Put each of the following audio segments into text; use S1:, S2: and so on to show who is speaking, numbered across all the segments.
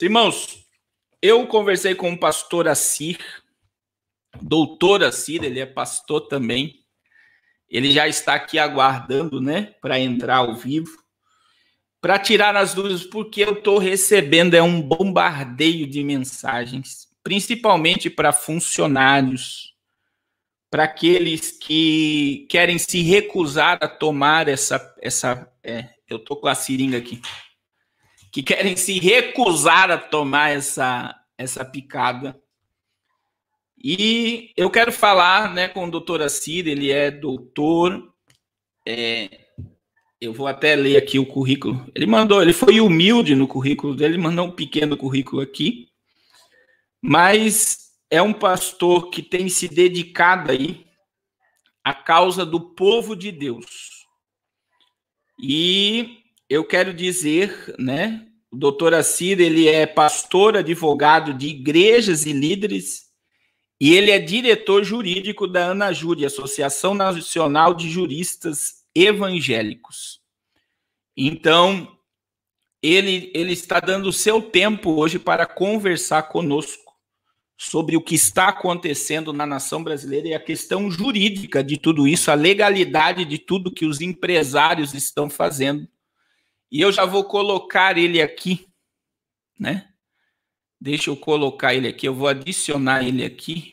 S1: Irmãos, eu conversei com o pastor Assir, doutor Assir, ele é pastor também. Ele já está aqui aguardando, né, para entrar ao vivo, para tirar as dúvidas, porque eu estou recebendo um bombardeio de mensagens, principalmente para funcionários, para aqueles que querem se recusar a tomar eu estou com a seringa aqui, que querem se recusar a tomar essa picada. E eu quero falar, né, com o doutor Assir, ele é doutor, eu vou até ler aqui o currículo. Ele foi humilde no currículo dele, mandou um pequeno currículo aqui, mas é um pastor que tem se dedicado aí à causa do povo de Deus. E eu quero dizer, né, o doutor Assir, ele é pastor, advogado de igrejas e líderes, e ele é diretor jurídico da ANAJURE, Associação Nacional de Juristas Evangélicos. Então, ele está dando o seu tempo hoje para conversar conosco sobre o que está acontecendo na nação brasileira e a questão jurídica de tudo isso, a legalidade de tudo que os empresários estão fazendo. E eu já vou colocar ele aqui, né? Deixa eu colocar ele aqui, eu vou adicionar ele aqui.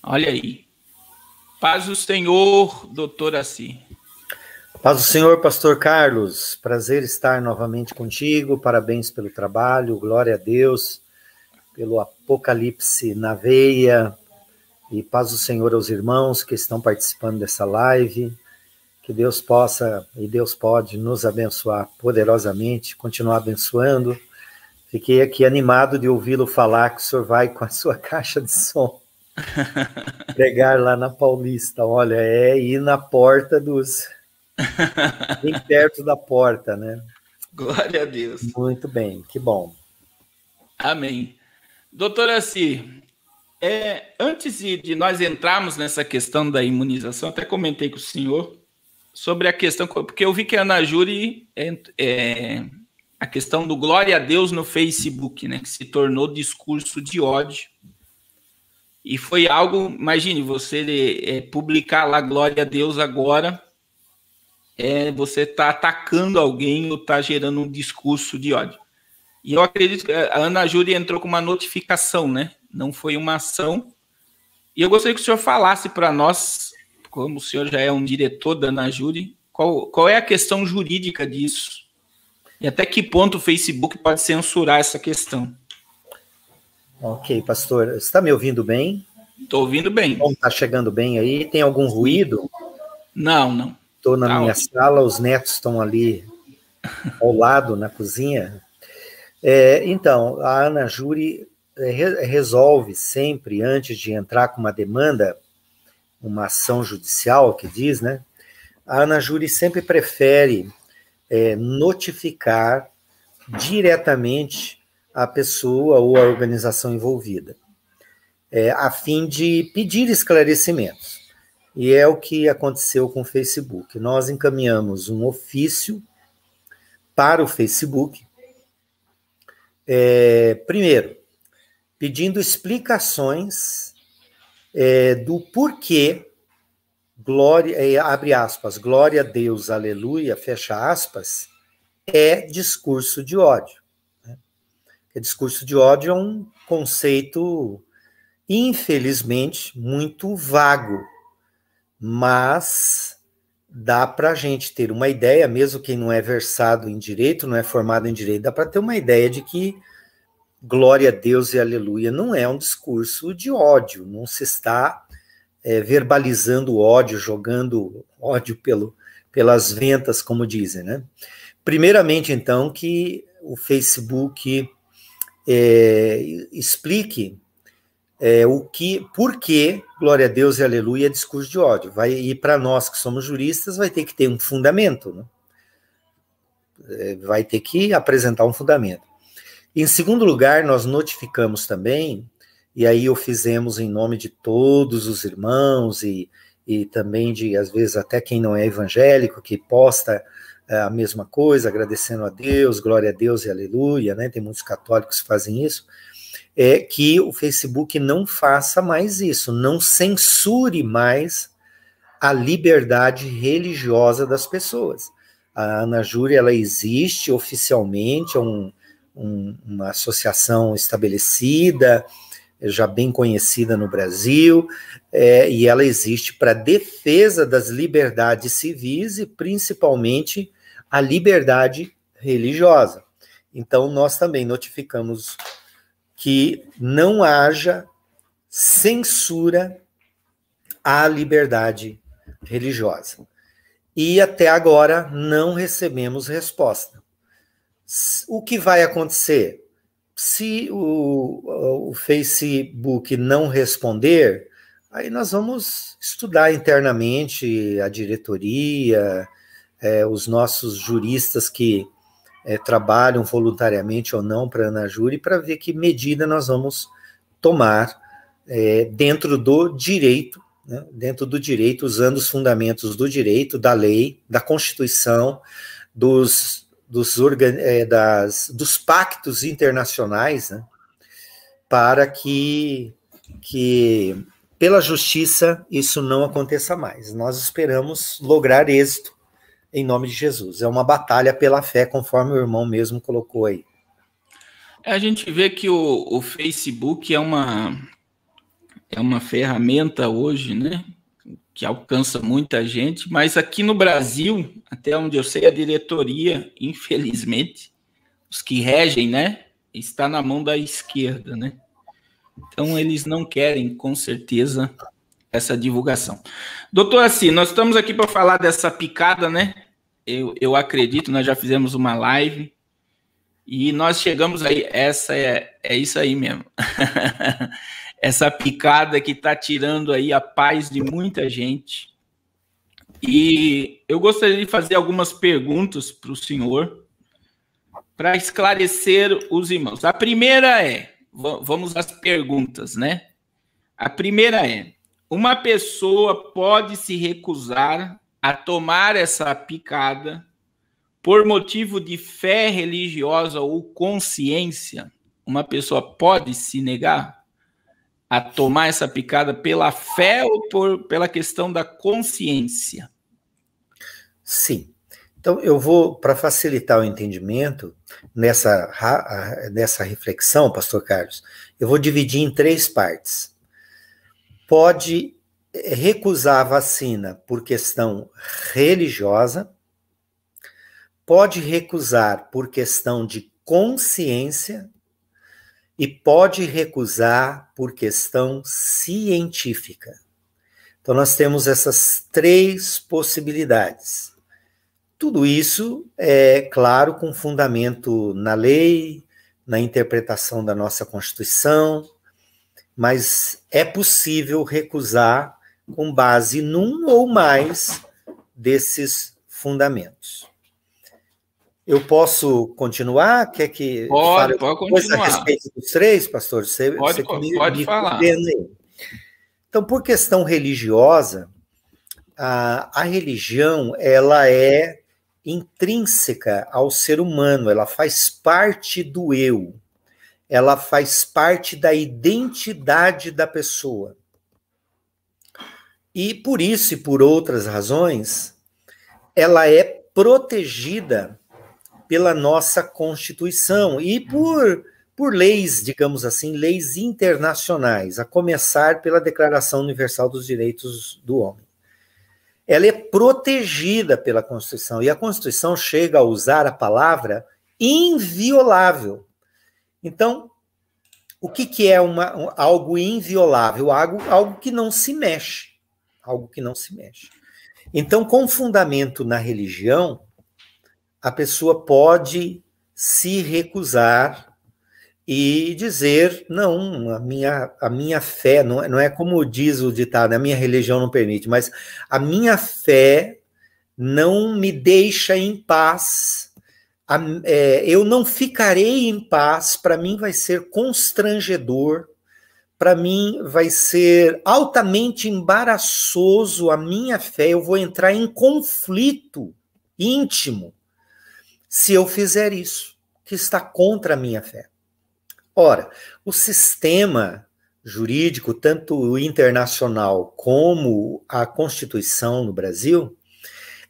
S1: Olha aí. Paz do Senhor, doutor Assir.
S2: Paz do Senhor, pastor Carlos. Prazer estar novamente contigo. Parabéns pelo trabalho. Glória a Deus pelo Apocalipse na veia. E paz do Senhor aos irmãos que estão participando dessa live. Que Deus possa e Deus pode nos abençoar poderosamente, continuar abençoando. Fiquei aqui animado de ouvi-lo falar que o senhor vai com a sua caixa de som pregar lá na Paulista. Olha, é ir na porta dos... bem perto da porta, né?
S1: Glória a Deus.
S2: Muito bem, que bom.
S1: Amém. Doutor Assir, antes de nós entrarmos nessa questão da imunização, até comentei com o senhor sobre a questão, porque eu vi que a ANAJURE a questão do glória a Deus no Facebook, né, que se tornou discurso de ódio. E foi algo, imagine, você publicar lá glória a Deus agora, você está atacando alguém ou está gerando um discurso de ódio. E eu acredito que a ANAJURE entrou com uma notificação, né? Não foi uma ação. E eu gostaria que o senhor falasse para nós, como o senhor já é um diretor da ANAJURE, qual é a questão jurídica disso? E até que ponto o Facebook pode censurar essa questão?
S2: Ok, pastor. Você está me ouvindo bem?
S1: Estou ouvindo bem.
S2: Está chegando bem aí? Tem algum ruído?
S1: Não.
S2: Estou na minha sala, os netos estão ali ao lado, na cozinha. Então, a ANAJURE resolve sempre, antes de entrar com uma demanda, uma ação judicial, que diz, né? A ANAJURE sempre prefere notificar diretamente a pessoa ou a organização envolvida, a fim de pedir esclarecimentos. E é o que aconteceu com o Facebook. Nós encaminhamos um ofício para o Facebook, primeiro, pedindo explicações do porquê, abre aspas, glória a Deus, aleluia, fecha aspas, é discurso de ódio. Né? Discurso de ódio é um conceito, infelizmente, muito vago, mas dá para a gente ter uma ideia, mesmo quem não é versado em direito, não é formado em direito, dá para ter uma ideia de que glória a Deus e aleluia não é um discurso de ódio, não se está verbalizando ódio, jogando ódio pelas ventas, como dizem, né? Primeiramente, então, que o Facebook explique por que glória a Deus e aleluia é discurso de ódio. E para nós que somos juristas, vai ter que ter um fundamento, né? Vai ter que apresentar um fundamento. Em segundo lugar, nós notificamos também, e aí o fizemos em nome de todos os irmãos e também de, às vezes, até quem não é evangélico, que posta a mesma coisa, agradecendo a Deus, glória a Deus e aleluia, né? Tem muitos católicos que fazem isso, é que o Facebook não faça mais isso, não censure mais a liberdade religiosa das pessoas. A Ana Júlia, ela existe oficialmente, é uma associação estabelecida, já bem conhecida no Brasil, e ela existe para defesa das liberdades civis e principalmente a liberdade religiosa. Então, nós também notificamos que não haja censura à liberdade religiosa. E até agora não recebemos resposta. O que vai acontecer? Se o Facebook não responder, aí nós vamos estudar internamente a diretoria, os nossos juristas que trabalham voluntariamente ou não para a Ana Júlia, para ver que medida nós vamos tomar dentro do direito, né? Dentro do direito, usando os fundamentos do direito, da lei, da Constituição, dos pactos internacionais, né? Para que pela justiça isso não aconteça mais. Nós esperamos lograr êxito em nome de Jesus. É uma batalha pela fé, conforme o irmão mesmo colocou aí.
S1: A gente vê que o Facebook é uma ferramenta hoje, né, que alcança muita gente, mas aqui no Brasil, até onde eu sei, a diretoria, infelizmente, os que regem, né, está na mão da esquerda, né? Então, eles não querem, com certeza, essa divulgação. Doutor Assi, nós estamos aqui para falar dessa picada, né? Eu acredito, nós já fizemos uma live e nós chegamos aí, essa é isso aí mesmo. Essa picada que está tirando aí a paz de muita gente. E eu gostaria de fazer algumas perguntas para o senhor, para esclarecer os irmãos. A primeira vamos às perguntas, né? A primeira uma pessoa pode se recusar a tomar essa picada por motivo de fé religiosa ou consciência? Uma pessoa pode se negar a tomar essa picada pela fé ou pela questão da consciência?
S2: Sim. Então, eu vou, para facilitar o entendimento nessa reflexão, pastor Carlos, eu vou dividir em 3 partes. Pode recusar a vacina por questão religiosa, pode recusar por questão de consciência e pode recusar por questão científica. Então, nós temos essas 3 possibilidades. Tudo isso é, claro, com fundamento na lei, na interpretação da nossa Constituição, mas é possível recusar com base num ou mais desses fundamentos. Eu posso continuar? Quer que
S1: pode continuar.
S2: A respeito dos 3, pastor?
S1: Pode falar.
S2: Então, por questão religiosa, a religião ela é intrínseca ao ser humano, ela faz parte do eu, ela faz parte da identidade da pessoa. E por isso e por outras razões, ela é protegida pela nossa Constituição e por leis, digamos assim, leis internacionais, a começar pela Declaração Universal dos Direitos do Homem. Ela é protegida pela Constituição, e a Constituição chega a usar a palavra inviolável. Então, o que é algo inviolável? Algo que não se mexe. Algo que não se mexe. Então, com fundamento na religião, a pessoa pode se recusar e dizer, não, a minha fé, não é como diz o ditado, a minha religião não permite, mas a minha fé não me deixa em paz, eu não ficarei em paz, para mim vai ser constrangedor, para mim vai ser altamente embaraçoso a minha fé, eu vou entrar em conflito íntimo se eu fizer isso, que está contra a minha fé. Ora, o sistema jurídico, tanto o internacional como a Constituição no Brasil,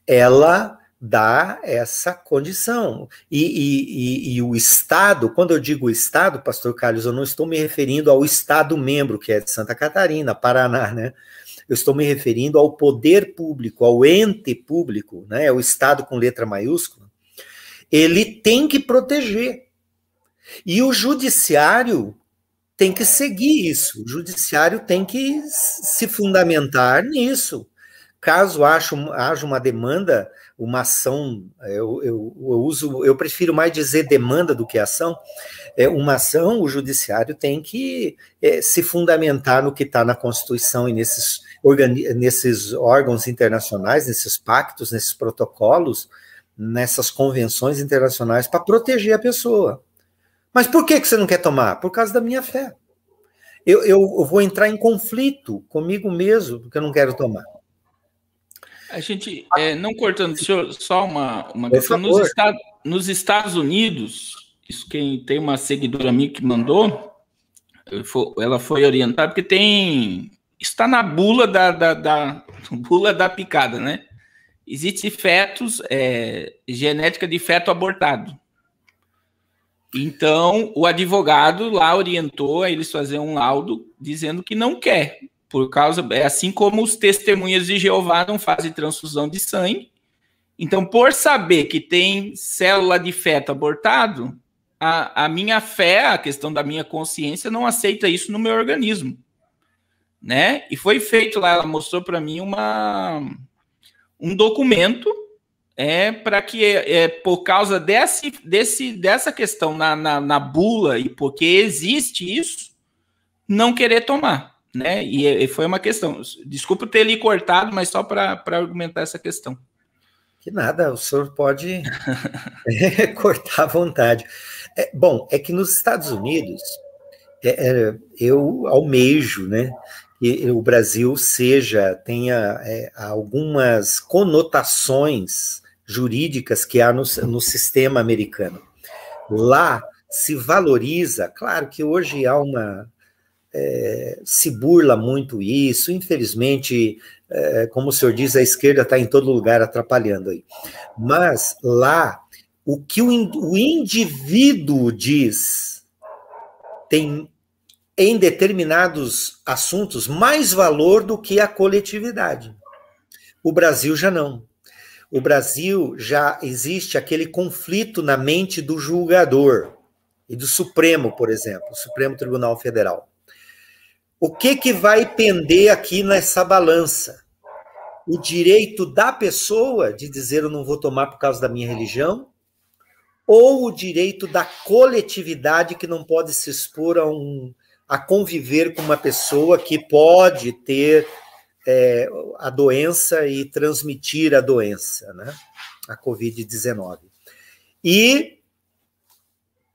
S2: ela dá essa condição. E o Estado, quando eu digo Estado, pastor Carlos, eu não estou me referindo ao Estado membro, que é de Santa Catarina, Paraná, né? Eu estou me referindo ao poder público, ao ente público, né? O Estado com letra maiúscula. Ele tem que proteger. E o judiciário tem que seguir isso. O judiciário tem que se fundamentar nisso. Caso haja uma demanda, uma ação, eu prefiro mais dizer demanda do que ação, uma ação, o judiciário tem que se fundamentar no que está na Constituição e nesses órgãos internacionais, nesses pactos, nesses protocolos, nessas convenções internacionais, para proteger a pessoa. Mas por que você não quer tomar? Por causa da minha fé. Eu vou entrar em conflito comigo mesmo, porque eu não quero tomar.
S1: A gente, não cortando, só uma
S2: questão.
S1: Nos Estados Unidos, isso quem tem uma seguidora minha que mandou, ela foi orientada, porque está na bula bula da picada, né? Existe fetos, genética de feto abortado. Então, o advogado lá orientou a eles fazer um laudo dizendo que não quer, por causa, assim como os testemunhas de Jeová não fazem transfusão de sangue. Então, por saber que tem célula de feto abortado, a minha fé, a questão da minha consciência, não aceita isso no meu organismo, né? E foi feito lá, ela mostrou para mim um documento para que, por causa dessa questão na bula, e porque existe isso, não querer tomar, né? E foi uma questão. Desculpa ter lhe cortado, mas só para argumentar essa questão.
S2: Que nada, o senhor pode cortar à vontade. Bom, é que nos Estados Unidos, eu almejo, né, que o Brasil tenha algumas conotações jurídicas que há no sistema americano. Lá se valoriza, claro que hoje há se burla muito isso, infelizmente, como o senhor diz, a esquerda está em todo lugar atrapalhando aí. Mas lá, o que o indivíduo diz tem, em determinados assuntos, mais valor do que a coletividade. O Brasil já não. O Brasil já existe aquele conflito na mente do julgador e do Supremo, por exemplo, o Supremo Tribunal Federal. O que vai pender aqui nessa balança? O direito da pessoa de dizer eu não vou tomar por causa da minha religião? Ou o direito da coletividade que não pode se expor a conviver com uma pessoa que pode ter a doença e transmitir a doença, né? A Covid-19. E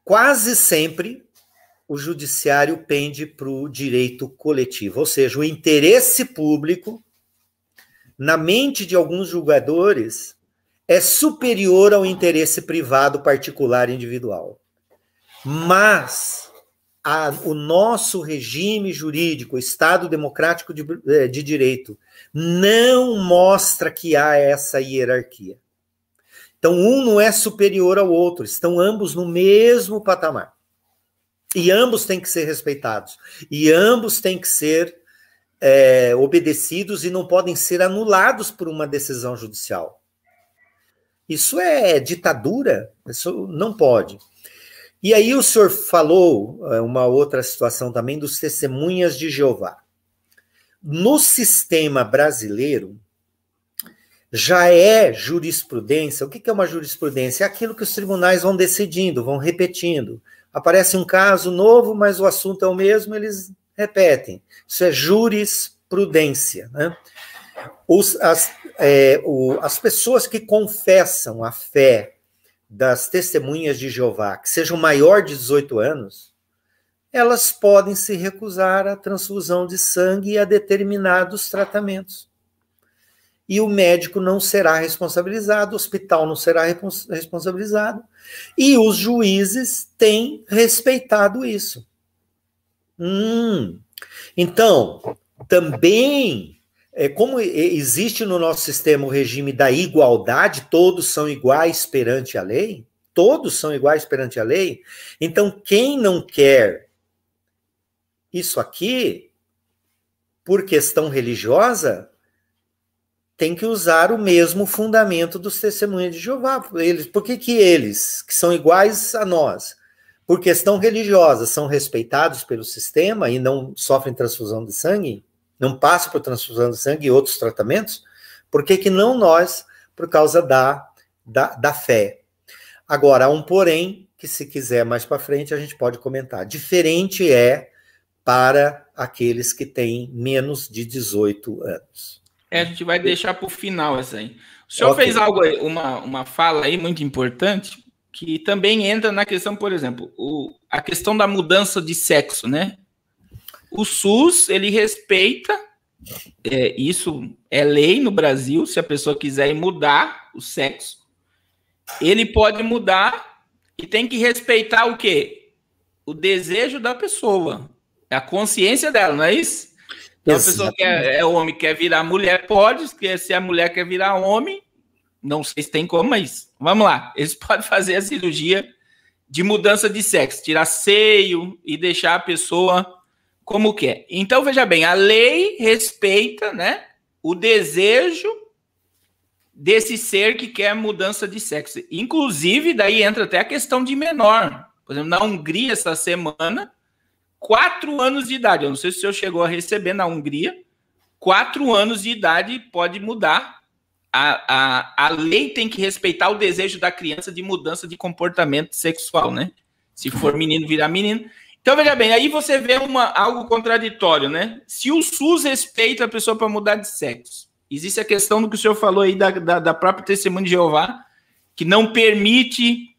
S2: quase sempre o judiciário pende para o direito coletivo, ou seja, o interesse público, na mente de alguns julgadores, é superior ao interesse privado, particular e individual. Mas o nosso regime jurídico, o Estado Democrático de Direito, não mostra que há essa hierarquia. Então, um não é superior ao outro, estão ambos no mesmo patamar. E ambos têm que ser respeitados. E ambos têm que ser obedecidos e não podem ser anulados por uma decisão judicial. Isso é ditadura, isso não pode. E aí o senhor falou uma outra situação também dos testemunhas de Jeová. No sistema brasileiro, já é jurisprudência. O que é uma jurisprudência? É aquilo que os tribunais vão decidindo, vão repetindo. Aparece um caso novo, mas o assunto é o mesmo, eles repetem. Isso é jurisprudência, né? As pessoas que confessam a fé das testemunhas de Jeová, que sejam maior de 18 anos, elas podem se recusar à transfusão de sangue e a determinados tratamentos. e o médico não será responsabilizado, o hospital não será responsabilizado, e os juízes têm respeitado isso. Então, também, como existe no nosso sistema o regime da igualdade, todos são iguais perante a lei, então quem não quer isso aqui, por questão religiosa, tem que usar o mesmo fundamento dos testemunhas de Jeová. Por que eles, que são iguais a nós, por questão religiosa, são respeitados pelo sistema e não sofrem transfusão de sangue, não passam por transfusão de sangue e outros tratamentos? Por que não nós, por causa da fé? Agora, há um porém, que se quiser mais para frente a gente pode comentar. Diferente é para aqueles que têm menos de 18 anos.
S1: A gente vai deixar para o final essa aí. O senhor fez algo, uma fala aí muito importante, que também entra na questão, por exemplo, a questão da mudança de sexo, né? O SUS, ele respeita, isso é lei no Brasil, se a pessoa quiser mudar o sexo, ele pode mudar e tem que respeitar o quê? O desejo da pessoa, a consciência dela, não é isso? Então, a pessoa que é homem quer virar mulher, pode, se a mulher quer virar homem, não sei se tem como, mas vamos lá. Eles podem fazer a cirurgia de mudança de sexo, tirar seio e deixar a pessoa como quer. Então, veja bem, a lei respeita, né, o desejo desse ser que quer mudança de sexo. Inclusive, daí entra até a questão de menor. Por exemplo, na Hungria, essa semana, 4 anos de idade, eu não sei se o senhor chegou a receber na Hungria, 4 anos de idade pode mudar. A lei tem que respeitar o desejo da criança de mudança de comportamento sexual, né? Se for menino, virar menino. Então, veja bem, aí você vê algo contraditório, né? Se o SUS respeita a pessoa para mudar de sexo, existe a questão do que o senhor falou aí da própria Testemunha de Jeová, que não permite,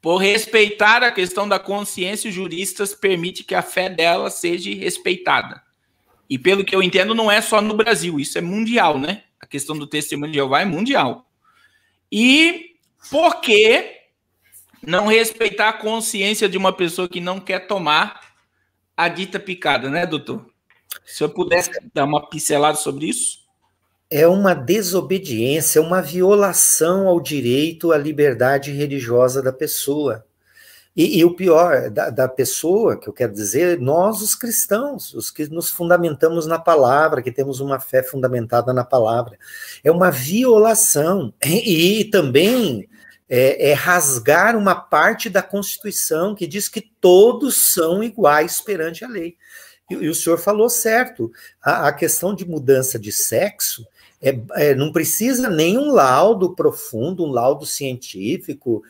S1: por respeitar a questão da consciência, os juristas permitem que a fé dela seja respeitada. E pelo que eu entendo, não é só no Brasil, isso é mundial, né? A questão do Testemunho de Jeová é mundial. E por que não respeitar a consciência de uma pessoa que não quer tomar a dita picada, né, doutor? Se eu pudesse dar uma pincelada sobre isso.
S2: É uma desobediência, é uma violação ao direito à liberdade religiosa da pessoa. E o pior, da pessoa, que eu quero dizer, nós os cristãos, os que nos fundamentamos na palavra, que temos uma fé fundamentada na palavra. É uma violação. E também é rasgar uma parte da Constituição que diz que todos são iguais perante a lei. E o senhor falou certo, a questão de mudança de sexo, não precisa nem um laudo profundo, um laudo científico,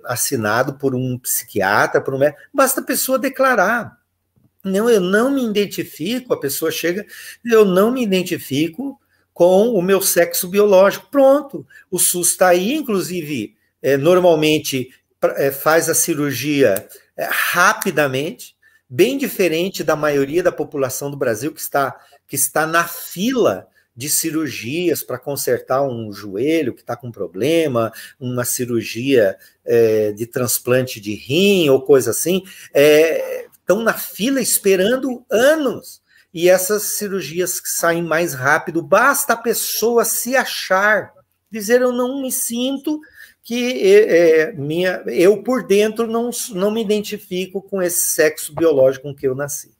S2: assinado por um psiquiatra, por um médico, basta a pessoa declarar. Não, eu não me identifico, a pessoa chega, eu não me identifico com o meu sexo biológico. Pronto, o SUS está aí, inclusive, normalmente faz a cirurgia rapidamente, bem diferente da maioria da população do Brasil que está na fila de cirurgias para consertar um joelho que está com problema, uma cirurgia de transplante de rim ou coisa assim, estão na fila esperando anos. E essas cirurgias que saem mais rápido, basta a pessoa se achar, dizer eu não me sinto eu por dentro não me identifico com esse sexo biológico com que eu nasci.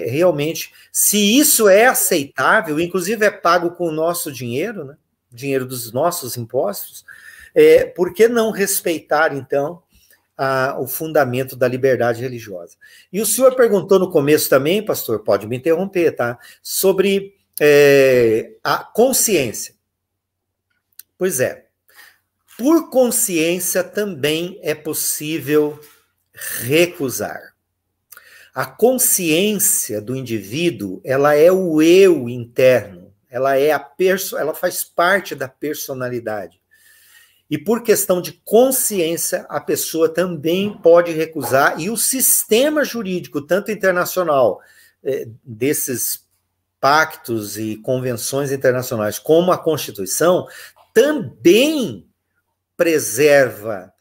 S2: Realmente, se isso é aceitável, inclusive é pago com o nosso dinheiro, né? Dinheiro dos nossos impostos, por que não respeitar, então, o fundamento da liberdade religiosa? E o senhor perguntou no começo também, pastor, pode me interromper, tá? Sobre a consciência. Pois é, por consciência também é possível recusar. A consciência do indivíduo, ela é o eu interno, ela faz parte da personalidade. E por questão de consciência, a pessoa também pode recusar, e o sistema jurídico, tanto internacional, desses pactos e convenções internacionais, como a Constituição, também preserva,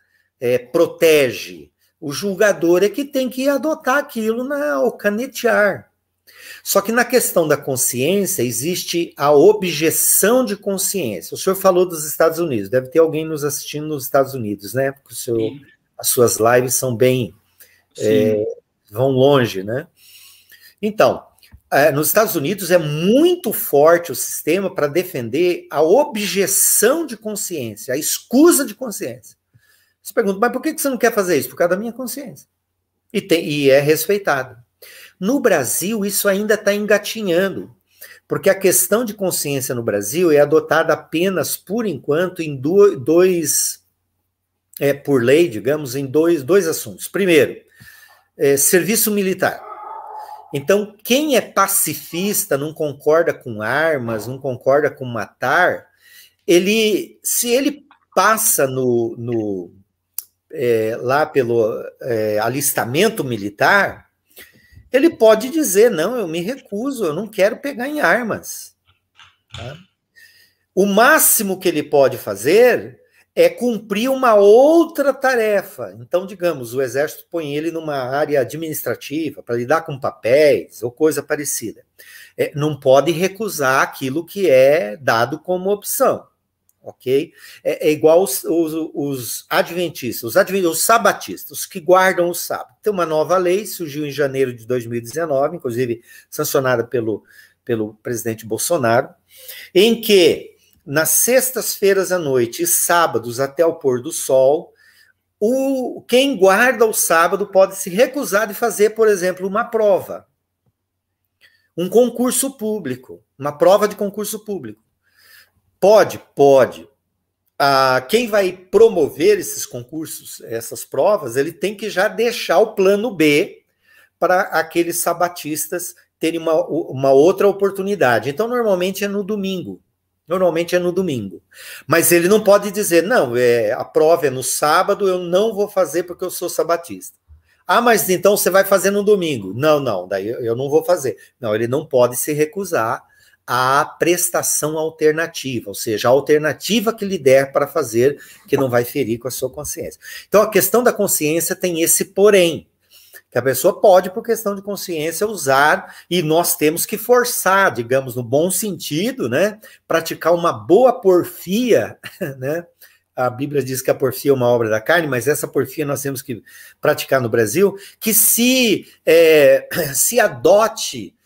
S2: protege. O julgador é que tem que adotar aquilo ao canetear. Só que na questão da consciência, existe a objeção de consciência. O senhor falou dos Estados Unidos, deve ter alguém nos assistindo nos Estados Unidos, né? Porque as suas lives são bem... vão longe, né? Então, nos Estados Unidos é muito forte o sistema para defender a objeção de consciência, a escusa de consciência. Você pergunta, mas por que você não quer fazer isso? Por causa da minha consciência. E é respeitado. No Brasil, isso ainda está engatinhando, porque a questão de consciência no Brasil é adotada apenas, por enquanto, em por lei, digamos, em dois assuntos. Primeiro, serviço militar. Então, quem é pacifista, não concorda com armas, não concorda com matar, se ele passa lá pelo alistamento militar, ele pode dizer, não, eu me recuso, eu não quero pegar em armas. Tá? O máximo que ele pode fazer é cumprir uma outra tarefa. Então, digamos, o Exército põe ele numa área administrativa para lidar com papéis ou coisa parecida. Não pode recusar aquilo que é dado como opção. Ok? É igual os adventistas, os sabatistas, os que guardam o sábado. Tem uma nova lei, surgiu em janeiro de 2019, inclusive sancionada pelo presidente Bolsonaro, em que nas sextas-feiras à noite e sábados até o pôr do sol, quem guarda o sábado pode se recusar de fazer, por exemplo, uma prova, um concurso público, uma prova de concurso público. Pode. Quem vai promover esses concursos, essas provas, ele tem que já deixar o plano B para aqueles sabatistas terem uma outra oportunidade. Então, normalmente é no domingo. Mas ele não pode dizer, não, a prova é no sábado, eu não vou fazer porque eu sou sabatista. Ah, mas então você vai fazer no domingo. Não, daí eu não vou fazer. Não, ele não pode se recusar à prestação alternativa, ou seja, a alternativa que lhe der para fazer, que não vai ferir com a sua consciência. Então, a questão da consciência tem esse porém, que a pessoa pode, por questão de consciência, usar, e nós temos que forçar, digamos, no bom sentido, né, praticar uma boa porfia, né? A Bíblia diz que a porfia é uma obra da carne, mas essa porfia nós temos que praticar no Brasil, que se adote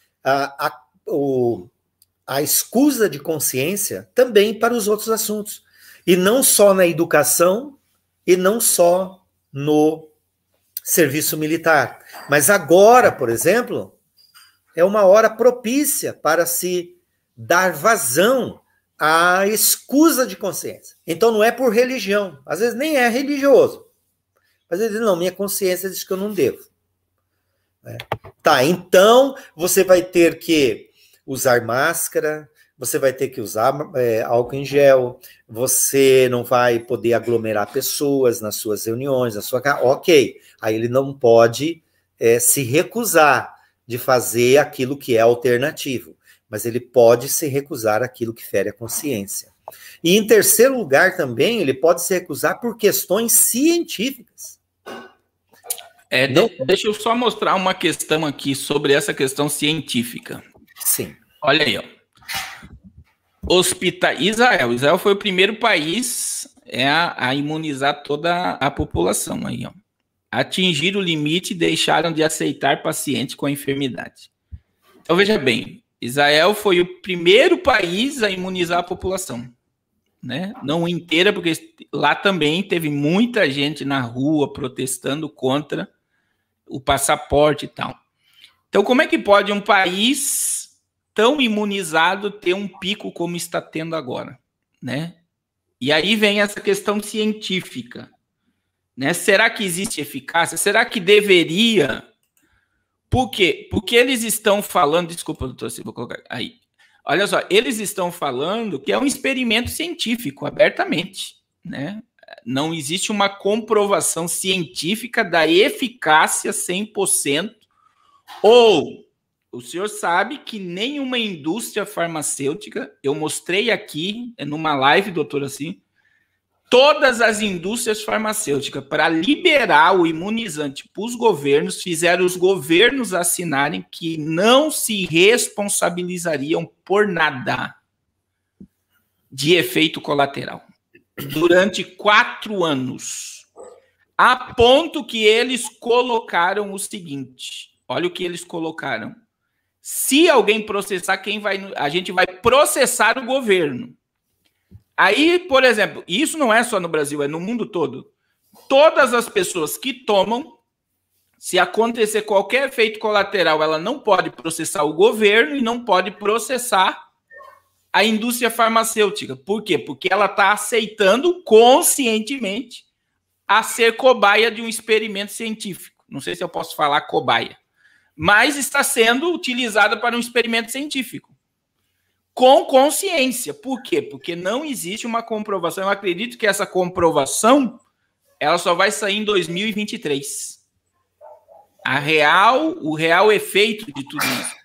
S2: a escusa de consciência também para os outros assuntos. E não só na educação, e não só no serviço militar. Mas agora, por exemplo, é uma hora propícia para se dar vazão à escusa de consciência. Então não é por religião, às vezes nem é religioso. Mas ele diz, não, minha consciência diz que eu não devo. Tá, então você vai ter que usar máscara, você vai ter que usar álcool em gel, você não vai poder aglomerar pessoas nas suas reuniões, na sua casa. Ok, aí ele não pode se recusar de fazer aquilo que é alternativo, mas ele pode se recusar aquilo que fere a consciência. E em terceiro lugar também, ele pode se recusar por questões científicas.
S1: Deixa eu só mostrar uma questão aqui sobre essa questão científica.
S2: Sim.
S1: Olha aí, ó. Israel foi o primeiro país a imunizar toda a população aí, ó. Atingir o limite e deixaram de aceitar pacientes com a enfermidade. Então veja bem, Israel foi o primeiro país a imunizar a população, né? Não inteira, porque lá também teve muita gente na rua protestando contra o passaporte e tal. Então como é que pode um país tão imunizado ter um pico como está tendo agora, né? E aí vem essa questão científica, né? Será que existe eficácia? Será que deveria? Por quê? Porque eles estão falando, desculpa, doutor, se vou colocar aí. Olha só, eles estão falando que é um experimento científico, abertamente, né? Não existe uma comprovação científica da eficácia 100%, ou o senhor sabe que nenhuma indústria farmacêutica, eu mostrei aqui numa live, doutor, assim, todas as indústrias farmacêuticas, para liberar o imunizante para os governos, fizeram os governos assinarem que não se responsabilizariam por nada de efeito colateral durante 4 anos. A ponto que eles colocaram o seguinte, olha o que eles colocaram. Se alguém processar, a gente vai processar o governo. Aí, por exemplo, isso não é só no Brasil, é no mundo todo. Todas as pessoas que tomam, se acontecer qualquer efeito colateral, ela não pode processar o governo e não pode processar a indústria farmacêutica. Por quê? Porque ela está aceitando conscientemente a ser cobaia de um experimento científico. Não sei se eu posso falar cobaia. Mas está sendo utilizada para um experimento científico. Com consciência. Por quê? Porque não existe uma comprovação. Eu acredito que essa comprovação ela só vai sair em 2023. O real efeito de tudo isso.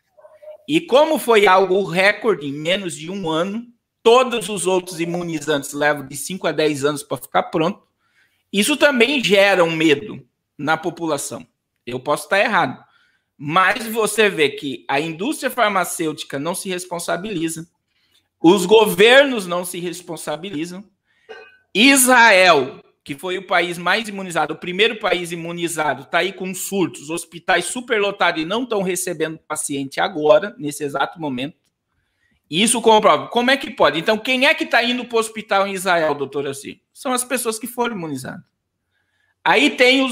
S1: E como foi algo recorde em menos de 1 ano, todos os outros imunizantes levam de 5 a 10 anos para ficar pronto, isso também gera um medo na população. Eu posso estar errado. Mas você vê que a indústria farmacêutica não se responsabiliza, os governos não se responsabilizam. Israel, que foi o país mais imunizado, o primeiro país imunizado, está aí com surtos, hospitais superlotados e não estão recebendo paciente agora, nesse exato momento. Isso comprova. Como é que pode? Então, quem é que está indo para o hospital em Israel, doutor Assi? São as pessoas que foram imunizadas. Aí tem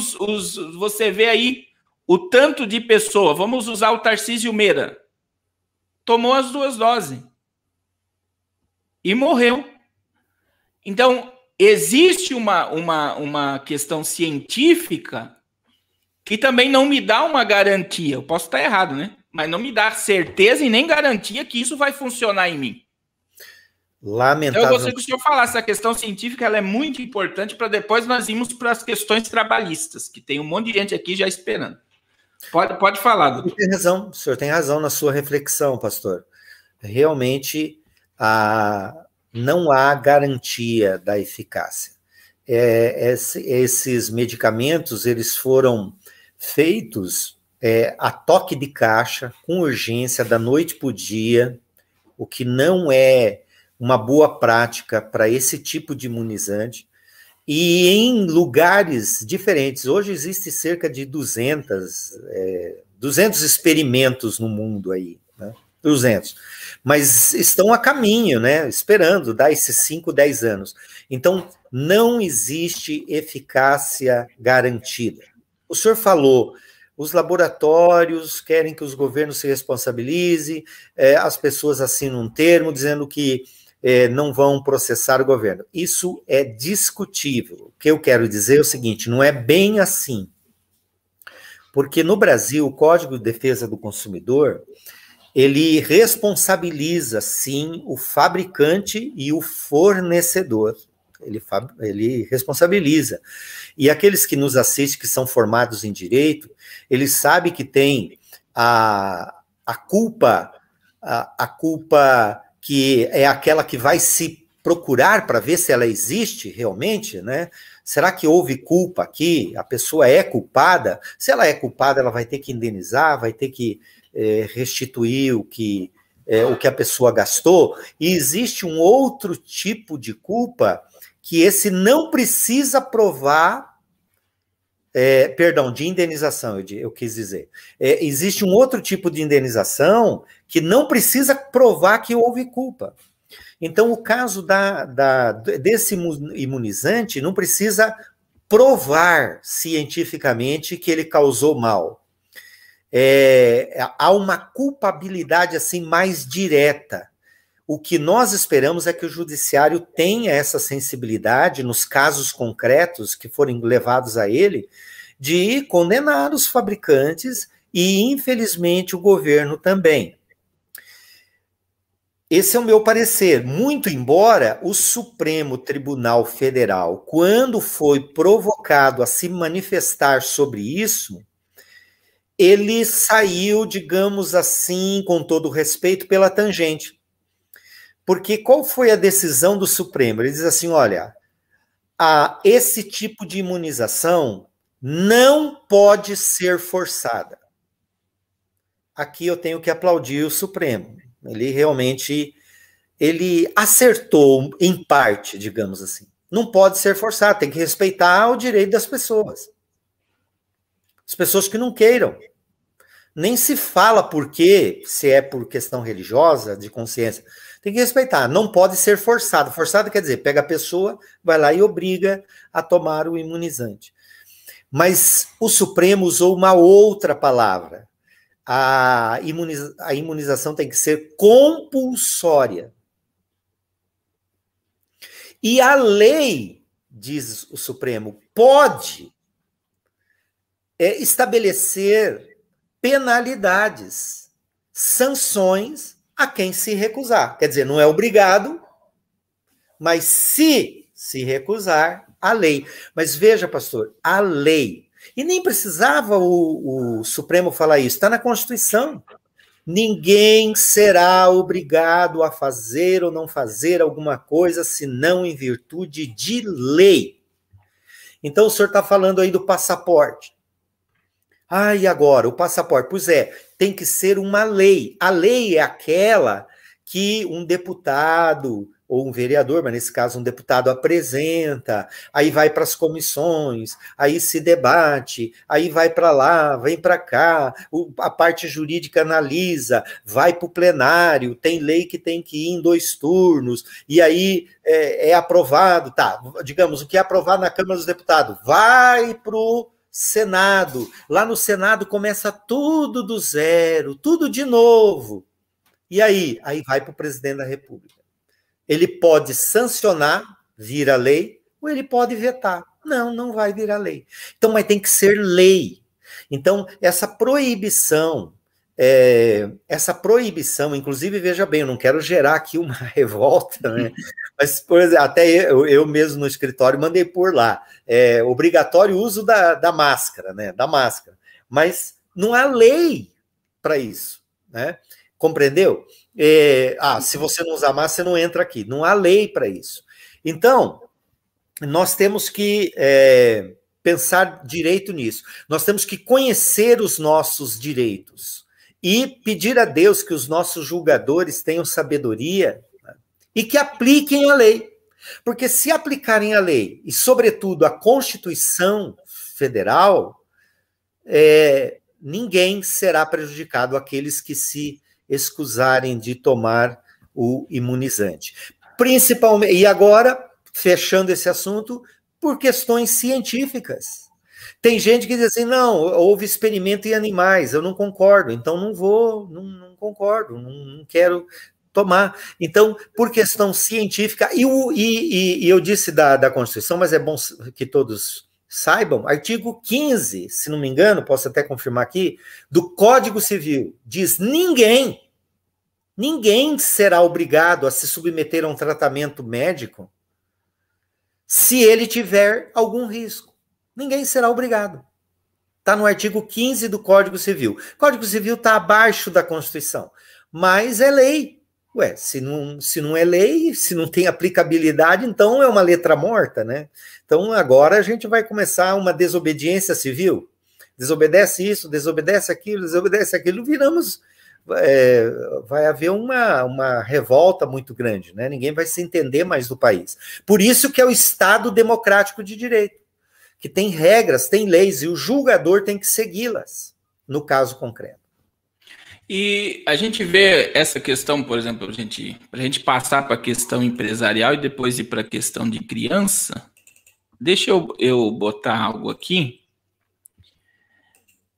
S1: você vê aí o tanto de pessoa, vamos usar o Tarcísio Meira, tomou as 2 doses e morreu. Então, existe uma questão científica que também não me dá uma garantia, eu posso estar errado, né? Mas não me dá certeza e nem garantia que isso vai funcionar em mim.
S2: Lamentável.
S1: Então, eu gostaria que o senhor falasse, a questão científica ela é muito importante para depois nós irmos para as questões trabalhistas, que tem um monte de gente aqui já esperando. Pode falar, doutor.
S2: O senhor tem razão na sua reflexão, pastor. Realmente, não há garantia da eficácia. Esses medicamentos, eles foram feitos a toque de caixa, com urgência, da noite para o dia, o que não é uma boa prática para esse tipo de imunizante, e em lugares diferentes. Hoje existe cerca de 200 experimentos no mundo aí, né? 200. Mas estão a caminho, né? Esperando dar esses 5, 10 anos. Então, não existe eficácia garantida. O senhor falou, os laboratórios querem que os governos se responsabilizem, as pessoas assinam um termo dizendo que não vão processar o governo. Isso é discutível. O que eu quero dizer é o seguinte, não é bem assim. Porque no Brasil, o Código de Defesa do Consumidor, ele responsabiliza, sim, o fabricante e o fornecedor. Ele responsabiliza. E aqueles que nos assistem, que são formados em direito, eles sabem que tem a culpa que é aquela que vai se procurar para ver se ela existe realmente, né? Será que houve culpa aqui? A pessoa é culpada? Se ela é culpada, ela vai ter que indenizar, vai ter que restituir o que a pessoa gastou. E existe um outro tipo de culpa que esse não precisa provar, de indenização, eu quis dizer. Existe um outro tipo de indenização que não precisa provar que houve culpa. Então, o caso desse imunizante não precisa provar cientificamente que ele causou mal. Há uma culpabilidade assim mais direta. O que nós esperamos é que o judiciário tenha essa sensibilidade nos casos concretos que forem levados a ele, de condenar os fabricantes e, infelizmente, o governo também. Esse é o meu parecer, muito embora o Supremo Tribunal Federal, quando foi provocado a se manifestar sobre isso, ele saiu, digamos assim, com todo respeito, pela tangente. Porque qual foi a decisão do Supremo? Ele diz assim, olha, esse tipo de imunização não pode ser forçada. Aqui eu tenho que aplaudir o Supremo. Ele realmente, ele acertou em parte, digamos assim. Não pode ser forçado, tem que respeitar o direito das pessoas. As pessoas que não queiram. Nem se fala por quê, se é por questão religiosa, de consciência. Tem que respeitar, não pode ser forçado. Forçado quer dizer, pega a pessoa, vai lá e obriga a tomar o imunizante. Mas o Supremo usou uma outra palavra. A imunização tem que ser compulsória. E a lei, diz o Supremo, pode estabelecer penalidades, sanções a quem se recusar. Quer dizer, não é obrigado, mas se recusar, a lei. Mas veja, pastor, a lei. E nem precisava o Supremo falar isso, está na Constituição. Ninguém será obrigado a fazer ou não fazer alguma coisa, senão em virtude de lei. Então, o senhor está falando aí do passaporte. E agora, o passaporte? Pois é, tem que ser uma lei. A lei é aquela que um deputado ou um vereador, mas nesse caso um deputado apresenta, aí vai para as comissões, aí se debate, aí vai para lá, vem para cá, a parte jurídica analisa, vai para o plenário, tem lei que tem que ir em 2 turnos, e aí é aprovado, tá, digamos, o que é aprovado na Câmara dos Deputados, vai para o Senado, lá no Senado começa tudo do zero, tudo de novo, e aí vai para o presidente da República. Ele pode sancionar, vira lei, ou ele pode vetar. Não vai virar lei. Então, mas tem que ser lei. Então, essa proibição, inclusive, veja bem, eu não quero gerar aqui uma revolta, né? Mas, por exemplo, até eu mesmo no escritório mandei por lá, obrigatório uso da máscara, né? Da máscara. Mas não há lei para isso, né? Compreendeu? Se você não usar máscara, você não entra aqui. Não há lei para isso. Então, nós temos que pensar direito nisso. Nós temos que conhecer os nossos direitos e pedir a Deus que os nossos julgadores tenham sabedoria, né, e que apliquem a lei. Porque se aplicarem a lei, e sobretudo a Constituição Federal, ninguém será prejudicado, aqueles que se escusarem de tomar o imunizante. Principalmente, e agora, fechando esse assunto, por questões científicas. Tem gente que diz assim, não, houve experimento em animais, eu não concordo, então não vou, não concordo, não quero tomar. Então, por questão científica, e eu disse da Constituição, mas é bom que todos saibam, artigo 15, se não me engano, posso até confirmar aqui, do Código Civil, diz ninguém será obrigado a se submeter a um tratamento médico se ele tiver algum risco. Ninguém será obrigado. Está no artigo 15 do Código Civil. O Código Civil está abaixo da Constituição, mas é lei. Se não é lei, se não tem aplicabilidade, então é uma letra morta, né? Então agora a gente vai começar uma desobediência civil. Desobedece isso, desobedece aquilo, viramos... vai haver uma revolta muito grande, né? Ninguém vai se entender mais do país. Por isso que é o Estado democrático de direito, que tem regras, tem leis, e o julgador tem que segui-las, no caso concreto.
S1: E a gente vê essa questão, por exemplo, para a gente passar para a questão empresarial e depois ir para a questão de criança. Deixa eu botar algo aqui.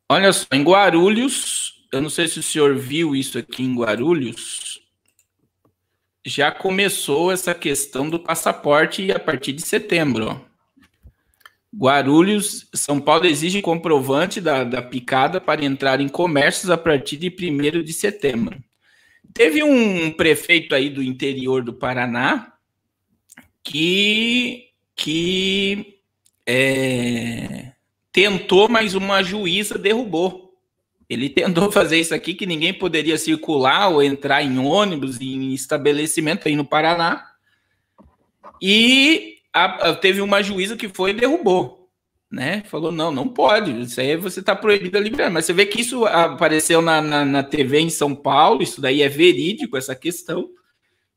S1: Olha só, em Guarulhos, eu não sei se o senhor viu isso aqui em Guarulhos, já começou essa questão do passaporte a partir de setembro. Ó. Guarulhos, São Paulo exige comprovante da picada para entrar em comércios a partir de 1º de setembro. Teve um prefeito aí do interior do Paraná que tentou, mas uma juíza derrubou. Ele tentou fazer isso aqui, que ninguém poderia circular ou entrar em ônibus, em estabelecimento aí no Paraná. E teve uma juíza que foi e derrubou, né? Falou, não pode, isso aí você está proibido a liberar. Mas você vê que isso apareceu na TV em São Paulo, isso daí é verídico, essa questão,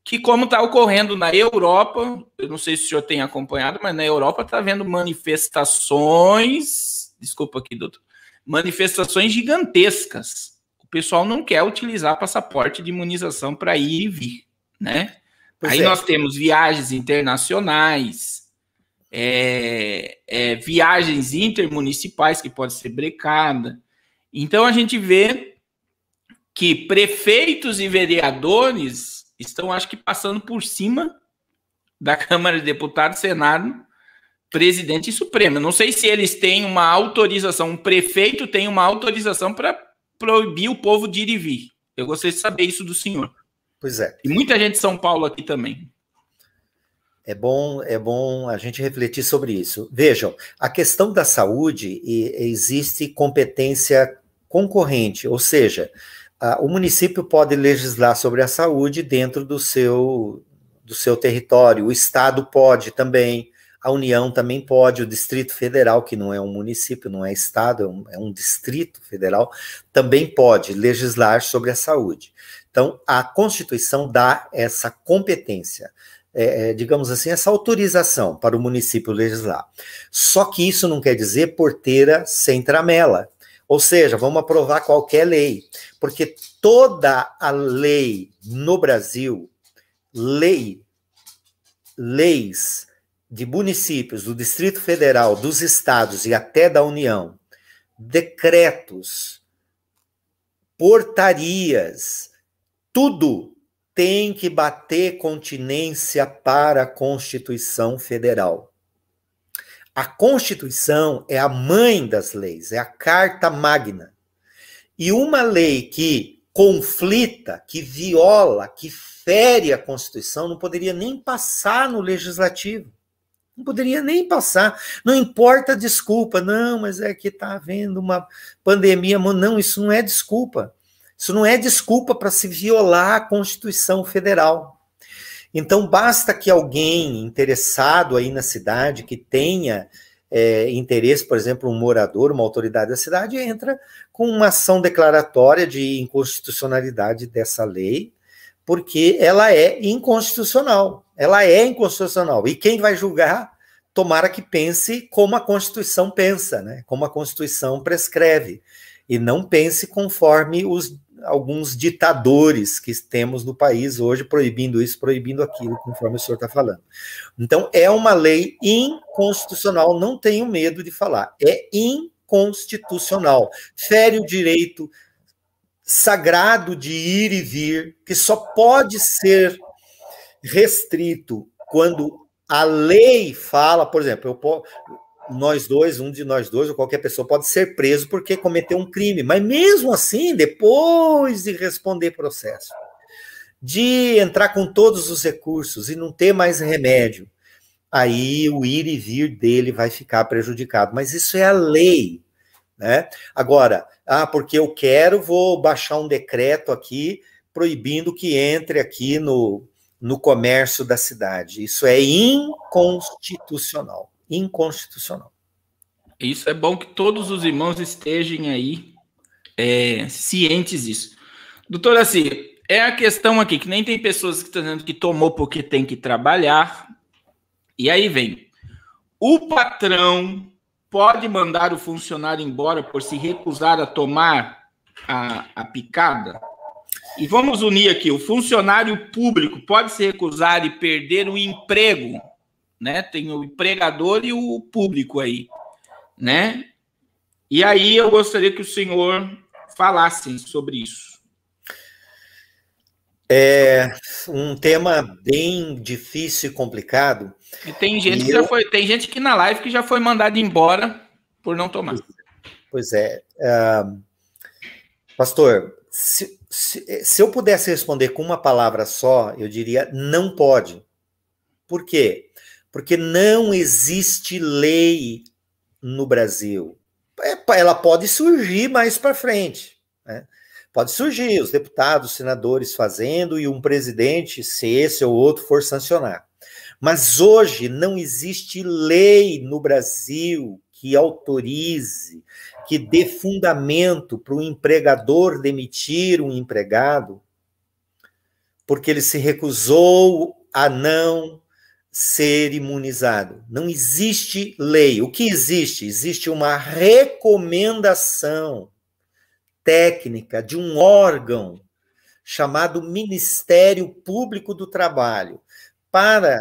S1: que como está ocorrendo na Europa, eu não sei se o senhor tem acompanhado, mas na Europa está havendo manifestações, desculpa aqui, doutor, manifestações gigantescas. O pessoal não quer utilizar passaporte de imunização para ir e vir, né? Aí nós temos viagens internacionais, viagens intermunicipais que pode ser brecada. Então a gente vê que prefeitos e vereadores estão, acho que, passando por cima da Câmara de Deputados, Senado, Presidente e Supremo. Não sei se eles têm uma autorização, um prefeito tem uma autorização para proibir o povo de ir e vir. Eu gostaria de saber isso do senhor.
S2: Pois é.
S1: E muita gente de São Paulo aqui também.
S2: É bom a gente refletir sobre isso. Vejam, a questão da saúde, existe competência concorrente, ou seja, o município pode legislar sobre a saúde dentro do seu território, o Estado pode também, a União também pode, o Distrito Federal, que não é um município, não é Estado, é um Distrito Federal, também pode legislar sobre a saúde. Então, a Constituição dá essa competência, digamos assim, essa autorização para o município legislar. Só que isso não quer dizer porteira sem tramela. Ou seja, vamos aprovar qualquer lei, porque toda a lei no Brasil, leis de municípios, do Distrito Federal, dos estados e até da União, decretos, portarias, tudo tem que bater continência para a Constituição Federal. A Constituição é a mãe das leis, é a carta magna. E uma lei que conflita, que viola, que fere a Constituição, não poderia nem passar no Legislativo. Não poderia nem passar. Não importa a desculpa. Não, mas é que está havendo uma pandemia. Não, isso não é desculpa. Isso não é desculpa para se violar a Constituição Federal. Então, basta que alguém interessado aí na cidade, que tenha interesse, por exemplo, um morador, uma autoridade da cidade, entra com uma ação declaratória de inconstitucionalidade dessa lei, porque ela é inconstitucional. Ela é inconstitucional. E quem vai julgar, tomara que pense como a Constituição pensa, né? Como a Constituição prescreve. E não pense conforme alguns ditadores que temos no país hoje, proibindo isso, proibindo aquilo, conforme o senhor está falando. Então, é uma lei inconstitucional, não tenho medo de falar. É inconstitucional. Fere o direito sagrado de ir e vir, que só pode ser restrito quando a lei fala, por exemplo, nós dois, um de nós dois, ou qualquer pessoa pode ser preso porque cometeu um crime, mas mesmo assim, depois de responder processo, de entrar com todos os recursos e não ter mais remédio, aí o ir e vir dele vai ficar prejudicado. Mas isso é a lei, né? Agora, porque eu quero, vou baixar um decreto aqui proibindo que entre aqui no comércio da cidade. Isso é inconstitucional. Inconstitucional.
S1: Isso é bom que todos os irmãos estejam aí cientes disso. Doutor Assi, é a questão aqui, que nem tem pessoas que estão dizendo que tomou porque tem que trabalhar. E aí vem, o patrão pode mandar o funcionário embora por se recusar a tomar a picada? E vamos unir aqui, o funcionário público pode se recusar e perder o emprego, né? Tem o empregador e o público aí, né? E aí eu gostaria que o senhor falasse sobre isso.
S2: É um tema bem difícil e complicado.
S1: E tem gente tem gente que na live que já foi mandada embora por não tomar.
S2: Pois é. Pastor, se eu pudesse responder com uma palavra só, eu diria não pode. Por quê? Porque não existe lei no Brasil. Ela pode surgir mais para frente, né? Pode surgir os deputados, senadores fazendo e um presidente, se esse ou outro for sancionar. Mas hoje não existe lei no Brasil que autorize, que dê fundamento para o empregador demitir um empregado porque ele se recusou a não ser imunizado. Não existe lei. O que existe? Existe uma recomendação técnica de um órgão chamado Ministério Público do Trabalho. Para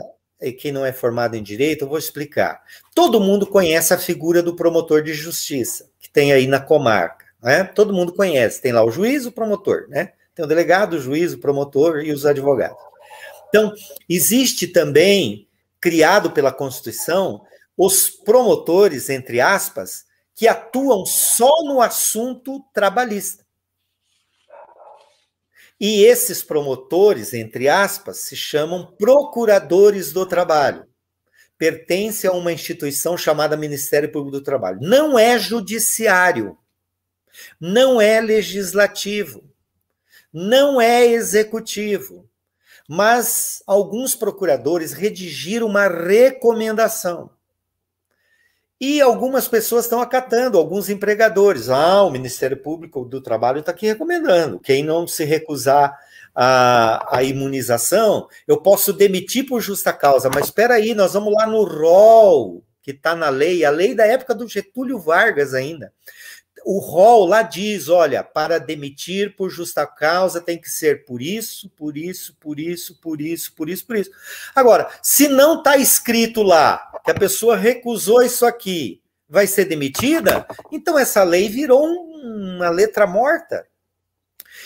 S2: quem não é formado em direito, eu vou explicar. Todo mundo conhece a figura do promotor de justiça, que tem aí na comarca, né? Todo mundo conhece. Tem lá o juiz, o promotor, né? Tem o delegado, o juiz, o promotor e os advogados. Então, existe também, criado pela Constituição, os promotores, entre aspas, que atuam só no assunto trabalhista. E esses promotores, entre aspas, se chamam procuradores do trabalho. Pertence a uma instituição chamada Ministério Público do Trabalho. Não é judiciário, não é legislativo, não é executivo, mas alguns procuradores redigiram uma recomendação. E algumas pessoas estão acatando, alguns empregadores. O Ministério Público do Trabalho está aqui recomendando. Quem não se recusar à imunização, eu posso demitir por justa causa. Mas espera aí, nós vamos lá no rol que está na lei, a lei da época do Getúlio Vargas ainda. O rol lá diz, olha, para demitir por justa causa tem que ser por isso, por isso, por isso, por isso, por isso, por isso. Agora, se não está escrito lá que a pessoa recusou isso aqui, vai ser demitida, então essa lei virou uma letra morta.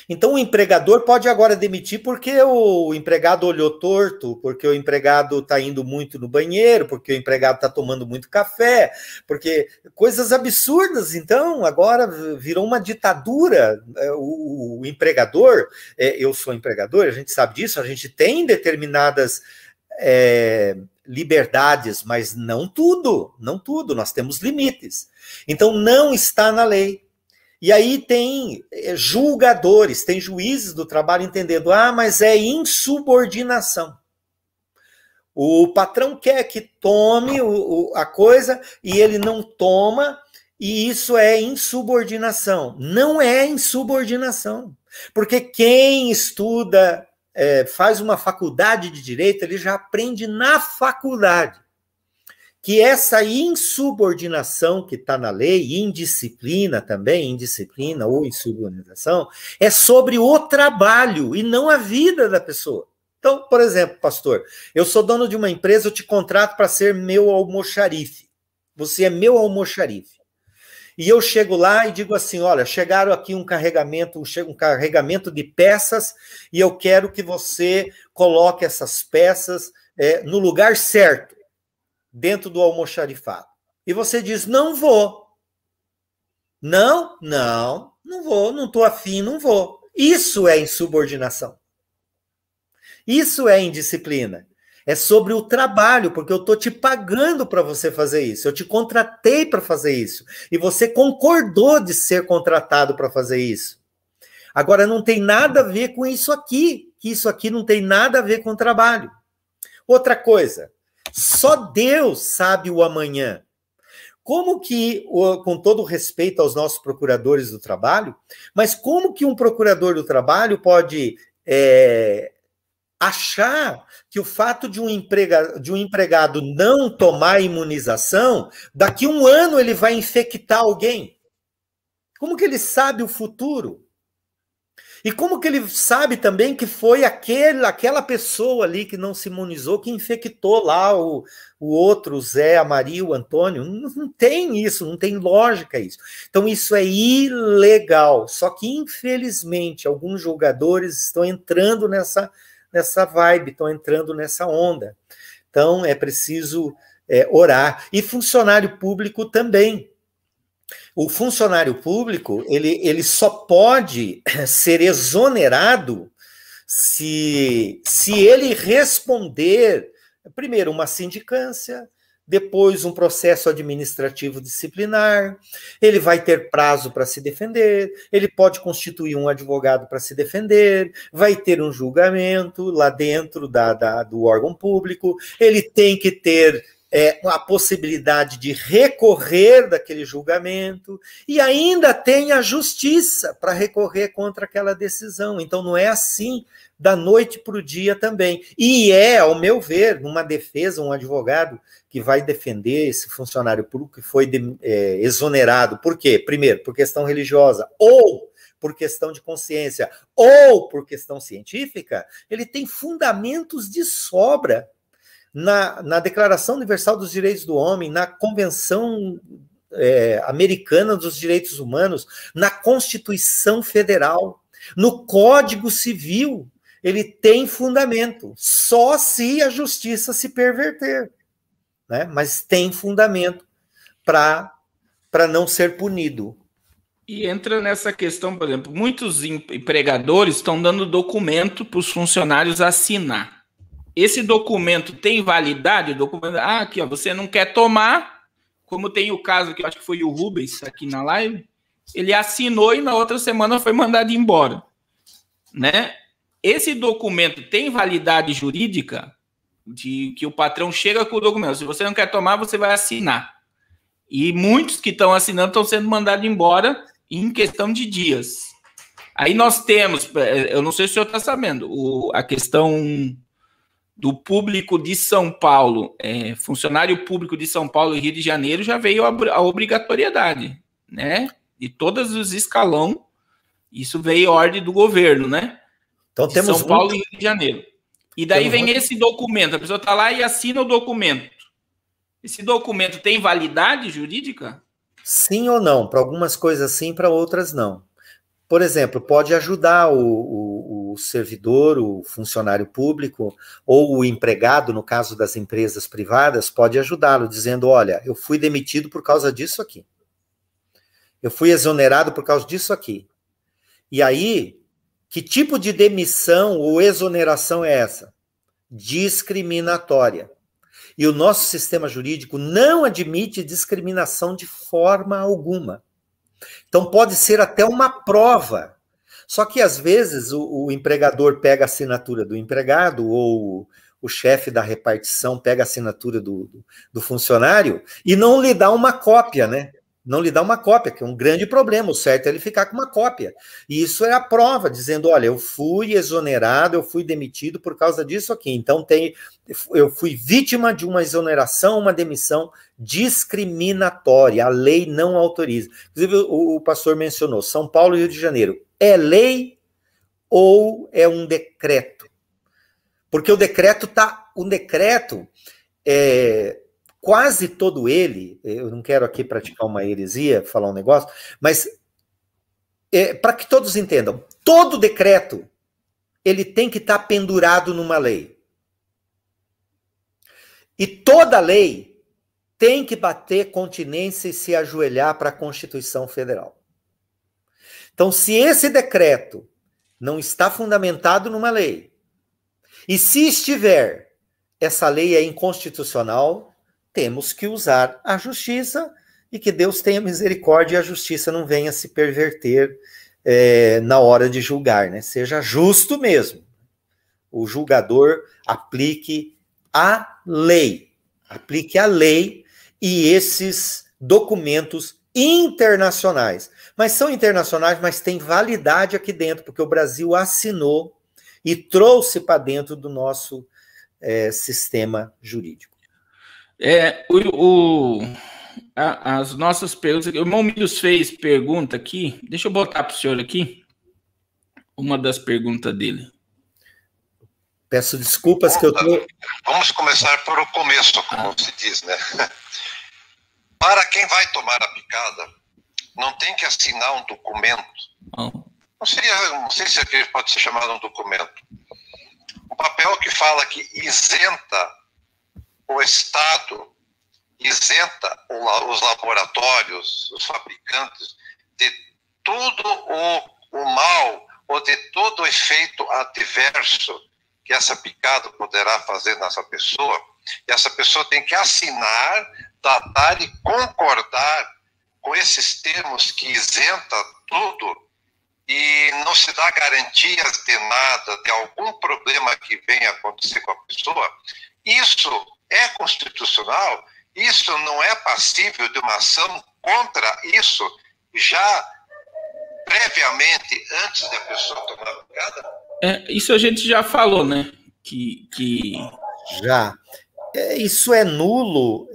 S2: Então o empregador pode agora demitir porque o empregado olhou torto, porque o empregado está indo muito no banheiro, porque o empregado está tomando muito café, porque coisas absurdas. Então agora virou uma ditadura. O empregador, eu sou empregador, a gente sabe disso, a gente tem determinadas liberdades, mas não tudo, nós temos limites. Então não está na lei. E aí tem julgadores, tem juízes do trabalho entendendo, mas é insubordinação. O patrão quer que tome a coisa e ele não toma, e isso é insubordinação. Não é insubordinação, porque quem estuda, faz uma faculdade de direito, ele já aprende na faculdade que essa insubordinação que está na lei, indisciplina também, indisciplina ou insubordinação, é sobre o trabalho e não a vida da pessoa. Então, por exemplo, pastor, eu sou dono de uma empresa, eu te contrato para ser meu almoxarife. Você é meu almoxarife. E eu chego lá e digo assim, olha, chegaram aqui um carregamento de peças e eu quero que você coloque essas peças no lugar certo, dentro do almoxarifado. E você diz, não vou. Não vou, não estou afim, não vou. Isso é insubordinação. Isso é indisciplina. É sobre o trabalho, porque eu estou te pagando para você fazer isso. Eu te contratei para fazer isso. E você concordou de ser contratado para fazer isso. Agora, não tem nada a ver com isso aqui, que isso aqui não tem nada a ver com o trabalho. Outra coisa, só Deus sabe o amanhã. Como que, com todo respeito aos nossos procuradores do trabalho, mas como que um procurador do trabalho pode achar que o fato de um empregado não tomar imunização, daqui a um ano ele vai infectar alguém? Como que ele sabe o futuro? E como que ele sabe também que foi aquela pessoa ali que não se imunizou, que infectou lá o outro, o Zé, a Maria, o Antônio? Não tem isso, não tem lógica isso. Então isso é ilegal. Só que, infelizmente, alguns julgadores estão entrando nessa vibe, estão entrando nessa onda. Então é preciso orar. E funcionário público também. O funcionário público, ele só pode ser exonerado se ele responder, primeiro, uma sindicância, depois um processo administrativo disciplinar, ele vai ter prazo para se defender, ele pode constituir um advogado para se defender, vai ter um julgamento lá dentro do órgão público, ele tem que ter a possibilidade de recorrer daquele julgamento, e ainda tem a justiça para recorrer contra aquela decisão. Então não é assim da noite para o dia também. E ao meu ver, numa defesa, um advogado que vai defender esse funcionário público que foi exonerado. Por quê? Primeiro, por questão religiosa, ou por questão de consciência, ou por questão científica, ele tem fundamentos de sobra na Declaração Universal dos Direitos do Homem, na Convenção Americana dos Direitos Humanos, na Constituição Federal, no Código Civil. Ele tem fundamento, só se a justiça se perverter, né? Mas tem fundamento para não ser punido.
S1: E entra nessa questão, por exemplo, muitos empregadores estão dando documento para os funcionários assinar. Esse documento tem validade? O documento, aqui, ó, você não quer tomar, como tem o caso que eu acho que foi o Rubens aqui na live, ele assinou e na outra semana foi mandado embora, né? Esse documento tem validade jurídica, de que o patrão chega com o documento. Se você não quer tomar, você vai assinar. E muitos que estão assinando estão sendo mandados embora em questão de dias. Aí nós temos, eu não sei se o senhor está sabendo, a questão do público de São Paulo, funcionário público de São Paulo e Rio de Janeiro já veio a obrigatoriedade, né? De todos os escalão, isso veio a ordem do governo, né?
S2: Então, temos
S1: São Paulo e Rio de Janeiro. E daí vem esse documento, a pessoa está lá e assina o documento. Esse documento tem validade jurídica?
S2: Sim ou não? Para algumas coisas sim, para outras não. Por exemplo, pode ajudar o servidor, o funcionário público, ou o empregado, no caso das empresas privadas, pode ajudá-lo, dizendo, olha, eu fui demitido por causa disso aqui. Eu fui exonerado por causa disso aqui. E aí, que tipo de demissão ou exoneração é essa? Discriminatória. E o nosso sistema jurídico não admite discriminação de forma alguma. Então, pode ser até uma prova. Só que, às vezes, o empregador pega a assinatura do empregado ou o chefe da repartição pega a assinatura do funcionário e não lhe dá uma cópia, né? Não lhe dá uma cópia, que é um grande problema. O certo é ele ficar com uma cópia. E isso é a prova, dizendo, olha, eu fui exonerado, eu fui demitido por causa disso aqui. Então, eu fui vítima de uma exoneração, uma demissão discriminatória. A lei não autoriza. Inclusive, o pastor mencionou, São Paulo e Rio de Janeiro. É lei ou é um decreto? Porque o decreto quase todo ele, eu não quero aqui praticar uma heresia, falar um negócio, mas para que todos entendam, todo decreto, ele tem que estar pendurado numa lei. E toda lei tem que bater continência e se ajoelhar para a Constituição Federal. Então, se esse decreto não está fundamentado numa lei, e se estiver, essa lei é inconstitucional, temos que usar a justiça e que Deus tenha misericórdia e a justiça não venha se perverter na hora de julgar, né? Seja justo mesmo. O julgador aplique a lei. Aplique a lei e esses documentos internacionais. Mas são internacionais, mas têm validade aqui dentro, porque o Brasil assinou e trouxe para dentro do nosso sistema jurídico.
S1: As nossas perguntas. O irmão Milhos fez pergunta aqui. Deixa eu botar para o senhor aqui uma das perguntas dele.
S2: Peço desculpas que eu tô.
S3: Vamos começar por o começo, como se diz, né? Para quem vai tomar a picada, não tem que assinar um documento. Não sei se aquele pode ser chamado um documento. Um papel que fala que isenta o Estado, isenta os laboratórios, os fabricantes, de todo o mal ou de todo o efeito adverso que essa picada poderá fazer nessa pessoa, E essa pessoa tem que assinar, datar e concordar com esses termos que isenta tudo e não se dá garantias de nada, de algum problema que venha acontecer com a pessoa. Isso é constitucional? Isso não é passível de uma ação contra isso, já previamente, antes da pessoa tomar a picada?
S1: Isso a gente já falou, né?
S2: Já. Isso é nulo.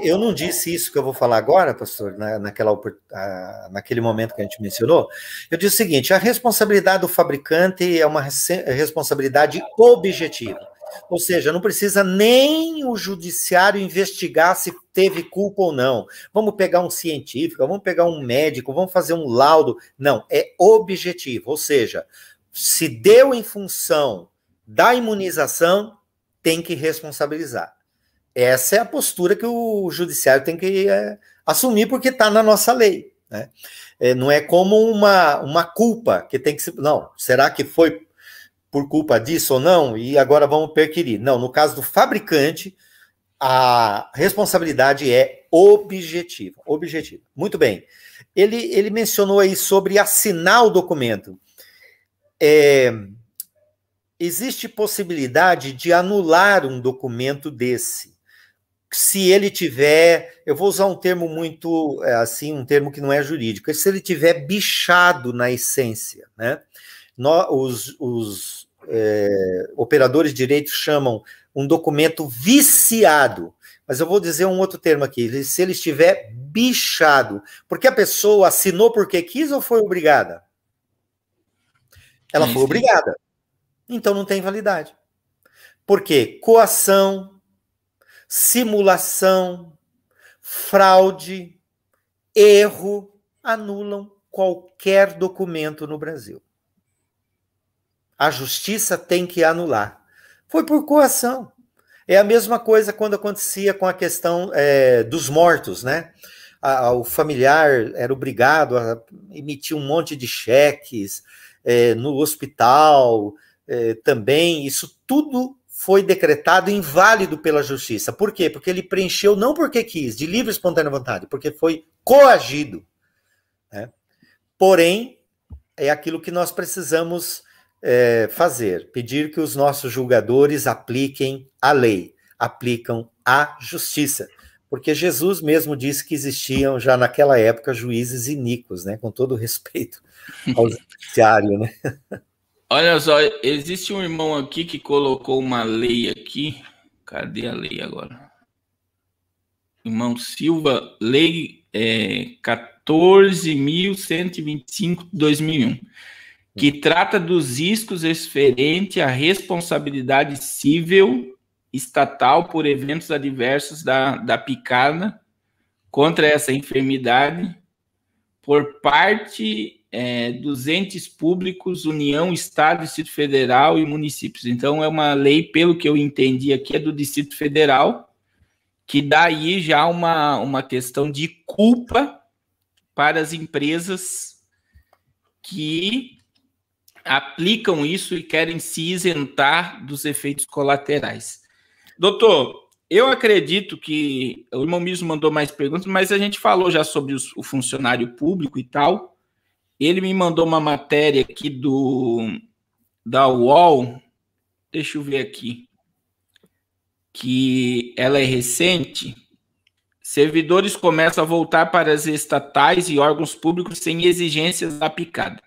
S2: Eu não disse isso que eu vou falar agora, pastor, naquele momento que a gente mencionou. Eu disse o seguinte: a responsabilidade do fabricante é uma responsabilidade objetiva. Ou seja, não precisa nem o judiciário investigar se teve culpa ou não. Vamos pegar um científico, vamos pegar um médico, vamos fazer um laudo. Não, é objetivo. Ou seja, se deu em função da imunização, tem que responsabilizar. Essa é a postura que o judiciário tem que assumir, porque está na nossa lei, né? Não é como uma culpa que tem que se... Não, será que foi por culpa disso ou não? E agora vamos perquirir. Não, no caso do fabricante, a responsabilidade é objetiva. Objetiva. Muito bem. Ele mencionou aí sobre assinar o documento. Existe possibilidade de anular um documento desse. Se ele tiver, eu vou usar um termo muito, assim, um termo que não é jurídico, se ele tiver bichado na essência, né? Os operadores de direito chamam um documento viciado, mas eu vou dizer um outro termo aqui, se ele estiver bichado, porque a pessoa assinou porque quis ou foi obrigada? Ela foi obrigada, então não tem validade. Por quê? Coação, simulação, fraude, erro anulam qualquer documento no Brasil. A justiça tem que anular. Foi por coação. É a mesma coisa quando acontecia com a questão dos mortos, né? O familiar era obrigado a emitir um monte de cheques no hospital também. Isso tudo foi decretado inválido pela justiça. Por quê? Porque ele preencheu não porque quis, de livre e espontânea vontade, porque foi coagido, né? Porém, é aquilo que nós precisamos fazer, pedir que os nossos julgadores apliquem a lei, aplicam a justiça, porque Jesus mesmo disse que existiam já naquela época juízes iníquos, né? Com todo respeito ao judiciário, né?
S1: Olha só, existe um irmão aqui que colocou uma lei aqui. Cadê a lei agora? Irmão Silva, lei 14.125 de 2001, que trata dos riscos referentes à responsabilidade civil estatal por eventos adversos da picada contra essa enfermidade por parte dos entes públicos, União, Estado, Distrito Federal e municípios. Então, é uma lei, pelo que eu entendi aqui, é do Distrito Federal, que dá aí já uma questão de culpa para as empresas que aplicam isso e querem se isentar dos efeitos colaterais. Doutor, eu acredito que o irmão mesmo mandou mais perguntas, mas a gente falou já sobre o funcionário público e tal. Ele me mandou uma matéria aqui da UOL, deixa eu ver aqui, que ela é recente. Servidores começam a voltar para as estatais e órgãos públicos sem exigências da picada.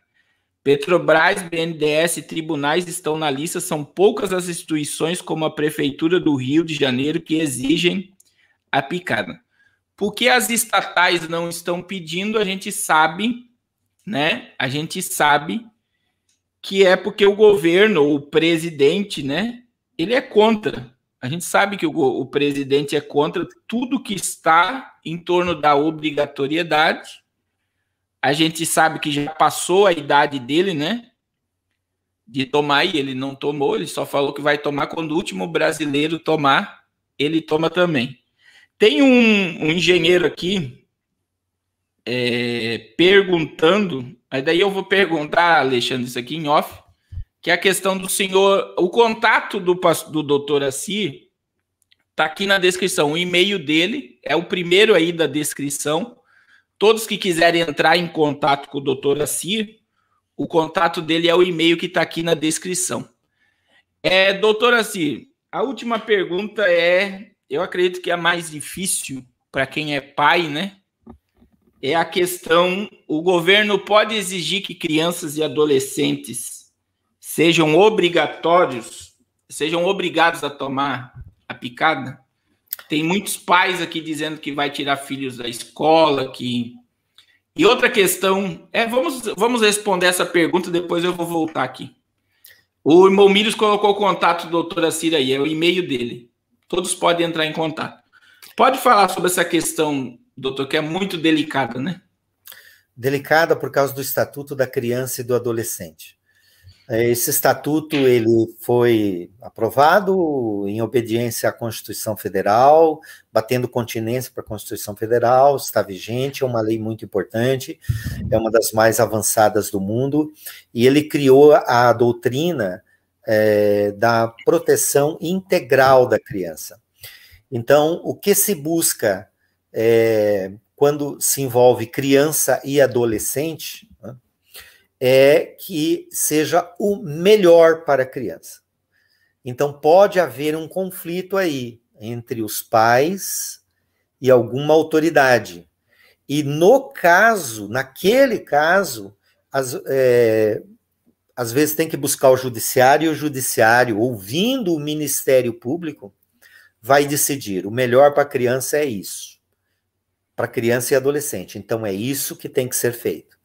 S1: Petrobras, BNDES e tribunais estão na lista, são poucas as instituições como a Prefeitura do Rio de Janeiro que exigem a picada. Por que as estatais não estão pedindo, a gente sabe, né? A gente sabe que é porque o governo, ou o presidente, né? Ele é contra. A gente sabe que o presidente é contra tudo que está em torno da obrigatoriedade. A gente sabe que já passou a idade dele, né? De tomar, e ele não tomou, ele só falou que vai tomar quando o último brasileiro tomar, ele toma também. Tem um engenheiro aqui perguntando, aí daí eu vou perguntar, Alexandre, isso aqui em off, que é a questão do senhor, o contato do doutor Assi está aqui na descrição, o e-mail dele é o primeiro aí da descrição. Todos que quiserem entrar em contato com o doutor Assi, o contato dele é o e-mail que está aqui na descrição. Doutor Assi, a última pergunta eu acredito que é a mais difícil para quem é pai, né? É a questão, o governo pode exigir que crianças e adolescentes sejam obrigados a tomar a picada? Tem muitos pais aqui dizendo que vai tirar filhos da escola, E outra questão, vamos responder essa pergunta, depois eu vou voltar aqui. O irmão Mírios colocou o contato do doutor Assir aí, é o e-mail dele. Todos podem entrar em contato. Pode falar sobre essa questão, doutor, que é muito delicada, né?
S2: Delicada por causa do Estatuto da Criança e do Adolescente. Esse estatuto ele foi aprovado em obediência à Constituição Federal, batendo continência para a Constituição Federal, está vigente, é uma lei muito importante, é uma das mais avançadas do mundo, e ele criou a doutrina da proteção integral da criança. Então, o que se busca quando se envolve criança e adolescente, né, é que seja o melhor para a criança. Então, pode haver um conflito aí entre os pais e alguma autoridade. E naquele caso, às vezes tem que buscar o judiciário, e o judiciário, ouvindo o Ministério Público, vai decidir, o melhor para a criança é isso, para criança e adolescente. Então, é isso que tem que ser feito.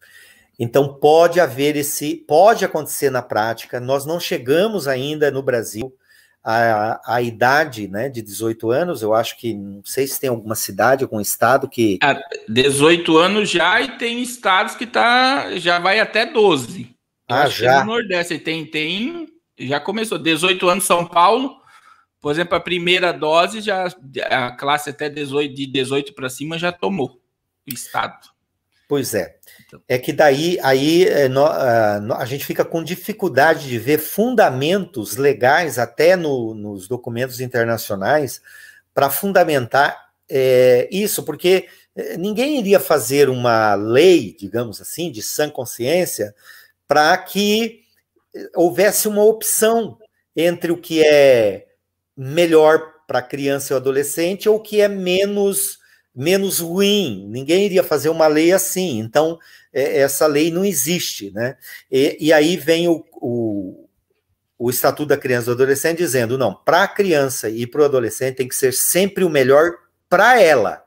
S2: Então, pode acontecer na prática, nós não chegamos ainda no Brasil à idade, né, de 18 anos, eu acho que, não sei se tem alguma cidade, algum estado que...
S1: 18 anos já, e tem estados que já vai até 12.
S2: Já?
S1: No Nordeste já começou, 18 anos São Paulo, por exemplo, a primeira dose, a classe até de 18 para cima já tomou o estado.
S2: Pois é. É que daí a gente fica com dificuldade de ver fundamentos legais, até nos documentos internacionais, para fundamentar isso, porque ninguém iria fazer uma lei, digamos assim, de sã consciência, para que houvesse uma opção entre o que é melhor para a criança e o adolescente ou o que é menos ruim. Ninguém iria fazer uma lei assim. Então, essa lei não existe, né? E aí vem o Estatuto da Criança e do Adolescente dizendo, não, para a criança e para o adolescente tem que ser sempre o melhor para ela.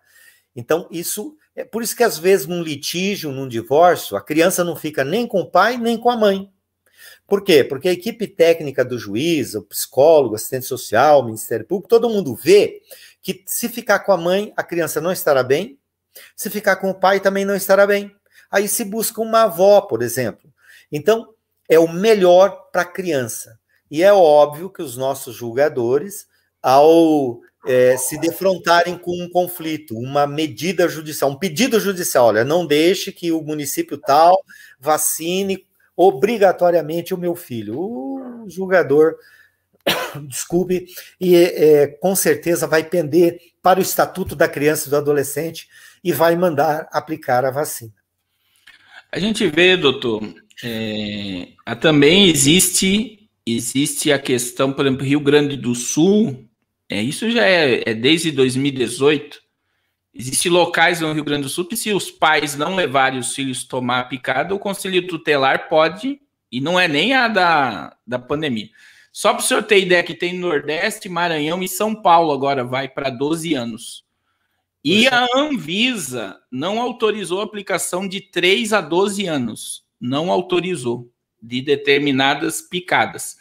S2: Então, por isso que às vezes num litígio, num divórcio, a criança não fica nem com o pai, nem com a mãe. Por quê? Porque a equipe técnica do juiz, o psicólogo, assistente social, o Ministério Público, todo mundo vê que se ficar com a mãe, a criança não estará bem, se ficar com o pai também não estará bem. Aí se busca uma avó, por exemplo. Então, é o melhor para a criança. E é óbvio que os nossos julgadores, ao se defrontarem com um conflito, uma medida judicial, um pedido judicial, olha, não deixe que o município tal vacine obrigatoriamente o meu filho. O julgador, desculpe, e com certeza vai pender para o Estatuto da Criança e do Adolescente e vai mandar aplicar a vacina.
S1: A gente vê, doutor, também existe a questão, por exemplo, Rio Grande do Sul, isso já é desde 2018, existem locais no Rio Grande do Sul que, se os pais não levarem os filhos tomar a picada, o Conselho Tutelar pode, e não é nem a da pandemia. Só para o senhor ter ideia, que tem no Nordeste, Maranhão e São Paulo agora vai para 12 anos. E a Anvisa não autorizou a aplicação de 3 a 12 anos. Não autorizou, de determinadas picadas.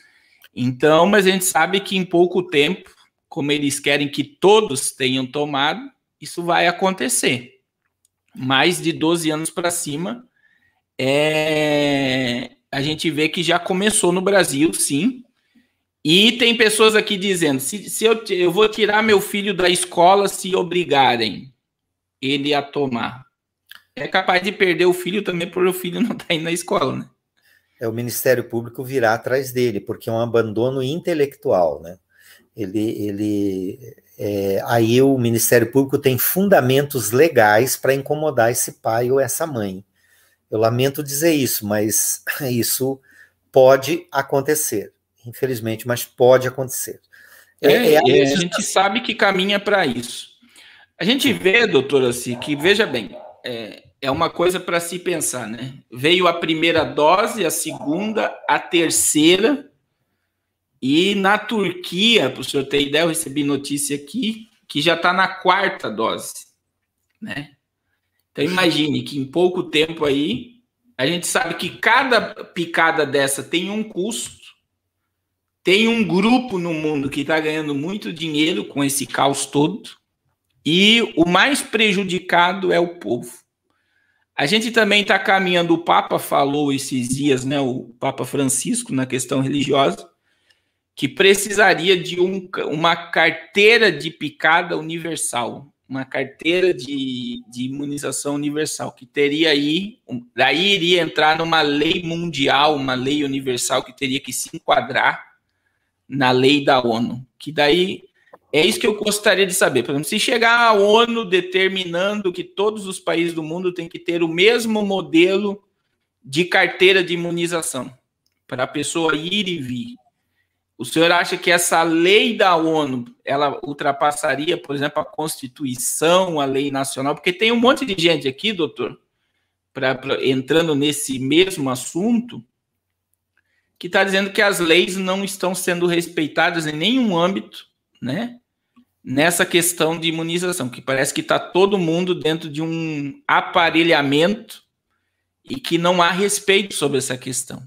S1: Então, mas a gente sabe que em pouco tempo, como eles querem que todos tenham tomado, isso vai acontecer. Mais de 12 anos para cima, a gente vê que já começou no Brasil, sim. E tem pessoas aqui dizendo, se eu vou tirar meu filho da escola se obrigarem ele a tomar. É capaz de perder o filho também por o filho não estar indo na escola, né?
S2: o Ministério Público virá atrás dele, porque é um abandono intelectual, né? Aí o Ministério Público tem fundamentos legais para incomodar esse pai ou essa mãe. Eu lamento dizer isso, mas isso pode acontecer, infelizmente, mas pode acontecer.
S1: A gente sabe que caminha para isso. A gente vê, doutora Assi, que, veja bem, é uma coisa para se pensar, né? Veio a primeira dose, a segunda, a terceira, e na Turquia, para o senhor ter ideia, eu recebi notícia aqui, que já está na quarta dose, né? Então, imagine que em pouco tempo aí, a gente sabe que cada picada dessa tem um custo, tem um grupo no mundo que está ganhando muito dinheiro com esse caos todo, e o mais prejudicado é o povo. A gente também está caminhando, o Papa falou esses dias, né, o Papa Francisco, na questão religiosa, que precisaria de uma carteira de picada universal, uma carteira de imunização universal, que teria aí, daí iria entrar numa lei mundial, uma lei universal que teria que se enquadrar na lei da ONU, que daí é isso que eu gostaria de saber. Por exemplo, se chegar a ONU determinando que todos os países do mundo têm que ter o mesmo modelo de carteira de imunização, para a pessoa ir e vir, o senhor acha que essa lei da ONU, ela ultrapassaria, por exemplo, a Constituição, a lei nacional? Porque tem um monte de gente aqui, doutor, entrando nesse mesmo assunto, que está dizendo que as leis não estão sendo respeitadas em nenhum âmbito, né? Nessa questão de imunização, que parece que está todo mundo dentro de um aparelhamento e que não há respeito sobre essa questão.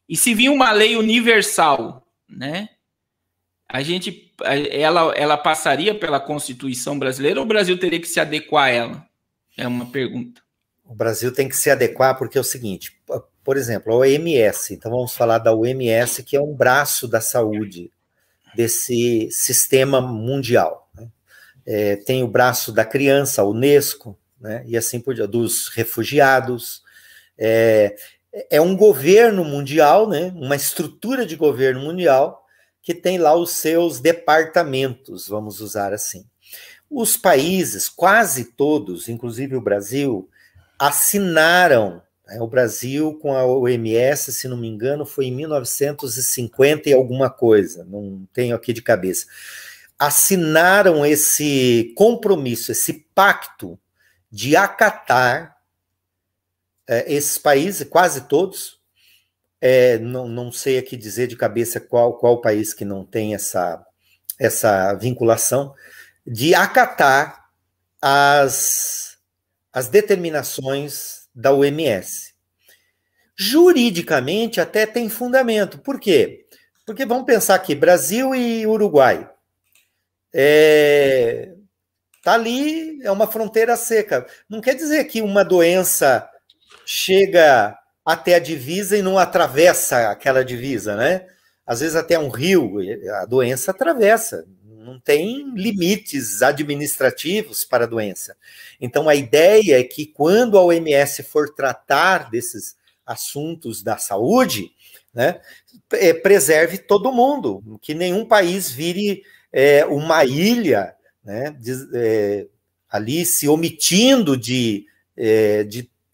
S1: E se vir uma lei universal, né? Ela passaria pela Constituição brasileira ou o Brasil teria que se adequar a ela? É uma pergunta.
S2: O Brasil tem que se adequar porque é o seguinte, por exemplo, a OMS, então vamos falar da OMS, que é um braço da saúde desse sistema mundial, né? Tem o braço da criança, a Unesco, né? E assim por diante, dos refugiados. É um governo mundial, né? Uma estrutura de governo mundial que tem lá os seus departamentos, vamos usar assim. Os países, quase todos, inclusive o Brasil, assinaram, né? O Brasil com a OMS, se não me engano, foi em 1950 e alguma coisa, não tenho aqui de cabeça. Assinaram esse compromisso, esse pacto de acatar esses países, quase todos, não sei aqui dizer de cabeça qual país que não tem essa vinculação, de acatar as determinações da OMS. Juridicamente até tem fundamento. Por quê? Porque vamos pensar aqui, Brasil e Uruguai. Tá ali, é uma fronteira seca. Não quer dizer que uma doença chega até a divisa e não atravessa aquela divisa, né? Às vezes até um rio, a doença atravessa, não tem limites administrativos para a doença. Então a ideia é que quando a OMS for tratar desses assuntos da saúde, né, preserve todo mundo, que nenhum país vire uma ilha, né, ali se omitindo de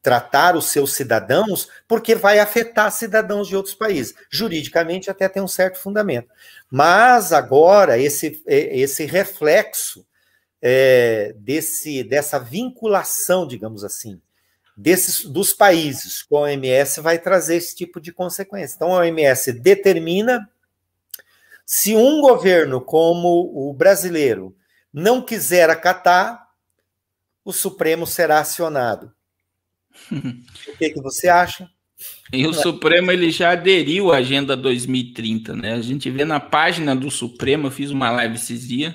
S2: tratar os seus cidadãos, porque vai afetar cidadãos de outros países. Juridicamente até tem um certo fundamento. Mas agora, esse reflexo dessa vinculação, digamos assim, dos países com a OMS vai trazer esse tipo de consequência. Então, a OMS determina, se um governo como o brasileiro não quiser acatar, o Supremo será acionado. O que você acha?
S1: E o Supremo ele já aderiu à Agenda 2030, né? A gente vê na página do Supremo, eu fiz uma live esses dias,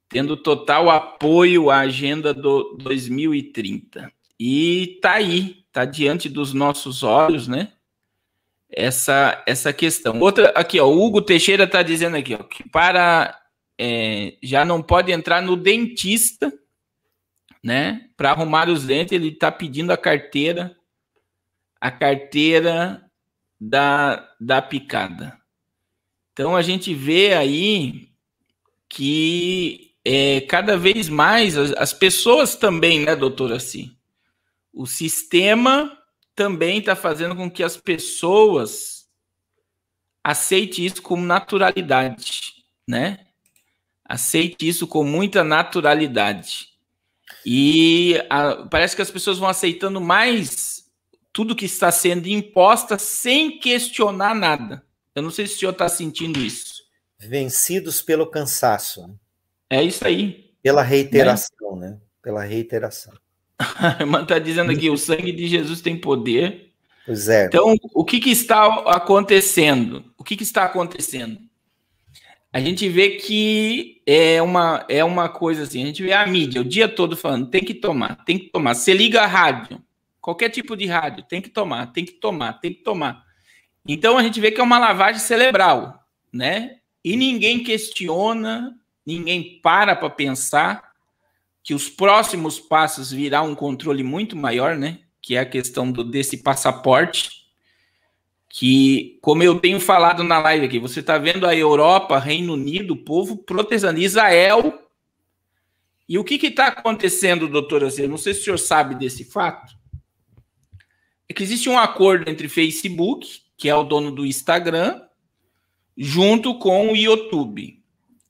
S1: tendo total apoio à Agenda do 2030. E tá aí, tá diante dos nossos olhos, né? Essa questão. Outra aqui, ó, o Hugo Teixeira está dizendo aqui, ó, que já não pode entrar no dentista, né? Para arrumar os dentes, ele está pedindo a carteira da picada. Então, a gente vê aí que cada vez mais as pessoas também, né, doutora Si? O sistema também está fazendo com que as pessoas aceitem isso com naturalidade, né? Aceite isso com muita naturalidade. E parece que as pessoas vão aceitando mais tudo que está sendo imposta sem questionar nada. Eu não sei se o senhor está sentindo isso.
S2: Vencidos pelo cansaço.
S1: É isso aí.
S2: Pela reiteração, né? Pela reiteração.
S1: A irmã está dizendo aqui, o sangue de Jesus tem poder.
S2: Pois é.
S1: Então, o que está acontecendo? O que está acontecendo? A gente vê que é uma coisa assim, a gente vê a mídia o dia todo falando, tem que tomar. Você liga a rádio, qualquer tipo de rádio, tem que tomar. Então, a gente vê que é uma lavagem cerebral, né? E ninguém questiona, ninguém para pensar que os próximos passos virá um controle muito maior, né? Que é a questão desse passaporte, que, como eu tenho falado na live aqui, você está vendo a Europa, Reino Unido, o povo protestando, Israel. E o que está acontecendo, doutora? Eu não sei se o senhor sabe desse fato. É que existe um acordo entre Facebook, que é o dono do Instagram, junto com o YouTube.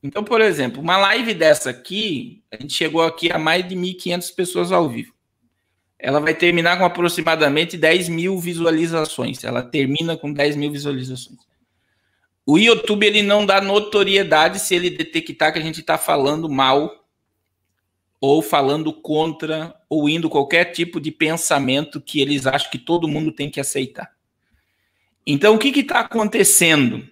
S1: Então, por exemplo, uma live dessa aqui, a gente chegou aqui a mais de 1.500 pessoas ao vivo. Ela vai terminar com aproximadamente 10 mil visualizações. Ela termina com 10 mil visualizações. O YouTube, ele não dá notoriedade se ele detectar que a gente está falando mal ou falando contra ou indo qualquer tipo de pensamento que eles acham que todo mundo tem que aceitar. Então, o que está acontecendo?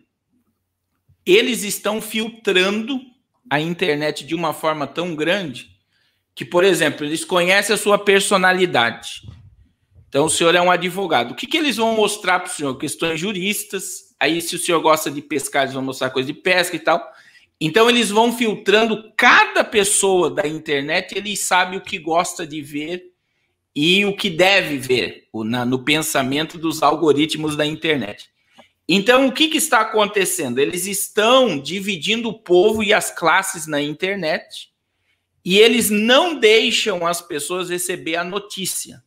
S1: Eles estão filtrando a internet de uma forma tão grande que, por exemplo, eles conhecem a sua personalidade. Então, o senhor é um advogado. O que eles vão mostrar para o senhor? Questões juristas. Aí, se o senhor gosta de pescar, eles vão mostrar coisa de pesca e tal. Então, eles vão filtrando cada pessoa da internet, eles sabem o que gosta de ver e o que deve ver no pensamento dos algoritmos da internet. Então, o que está acontecendo? Eles estão dividindo o povo e as classes na internet e eles não deixam as pessoas receber a notícia.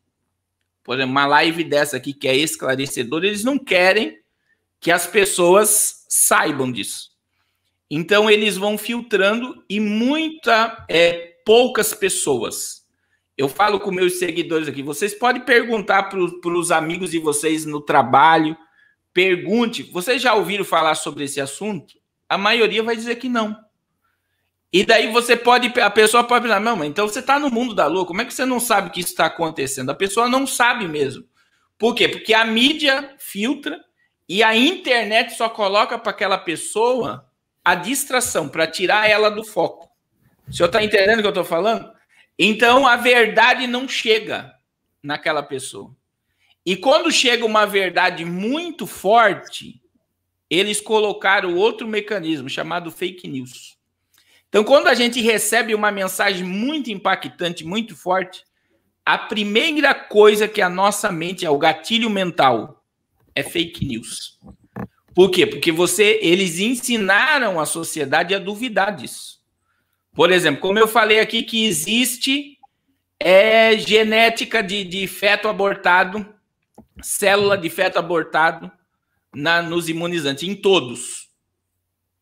S1: Por exemplo, uma live dessa aqui que é esclarecedora, eles não querem que as pessoas saibam disso. Então, eles vão filtrando e poucas pessoas. Eu falo com meus seguidores aqui, vocês podem perguntar para os amigos de vocês no trabalho, pergunte, vocês já ouviram falar sobre esse assunto? A maioria vai dizer que não. E daí a pessoa pode pensar, não, mas então você está no mundo da lua, como é que você não sabe que isso está acontecendo? A pessoa não sabe mesmo. Por quê? Porque a mídia filtra e a internet só coloca para aquela pessoa a distração, para tirar ela do foco. O senhor está entendendo o que eu estou falando? Então, a verdade não chega naquela pessoa. E quando chega uma verdade muito forte, eles colocaram outro mecanismo chamado fake news. Então, quando a gente recebe uma mensagem muito impactante, muito forte, a primeira coisa que a nossa mente, o gatilho mental, é fake news. Por quê? Porque eles ensinaram a sociedade a duvidar disso. Por exemplo, como eu falei aqui que existe genética de feto abortado, célula de feto abortado nos imunizantes, em todos.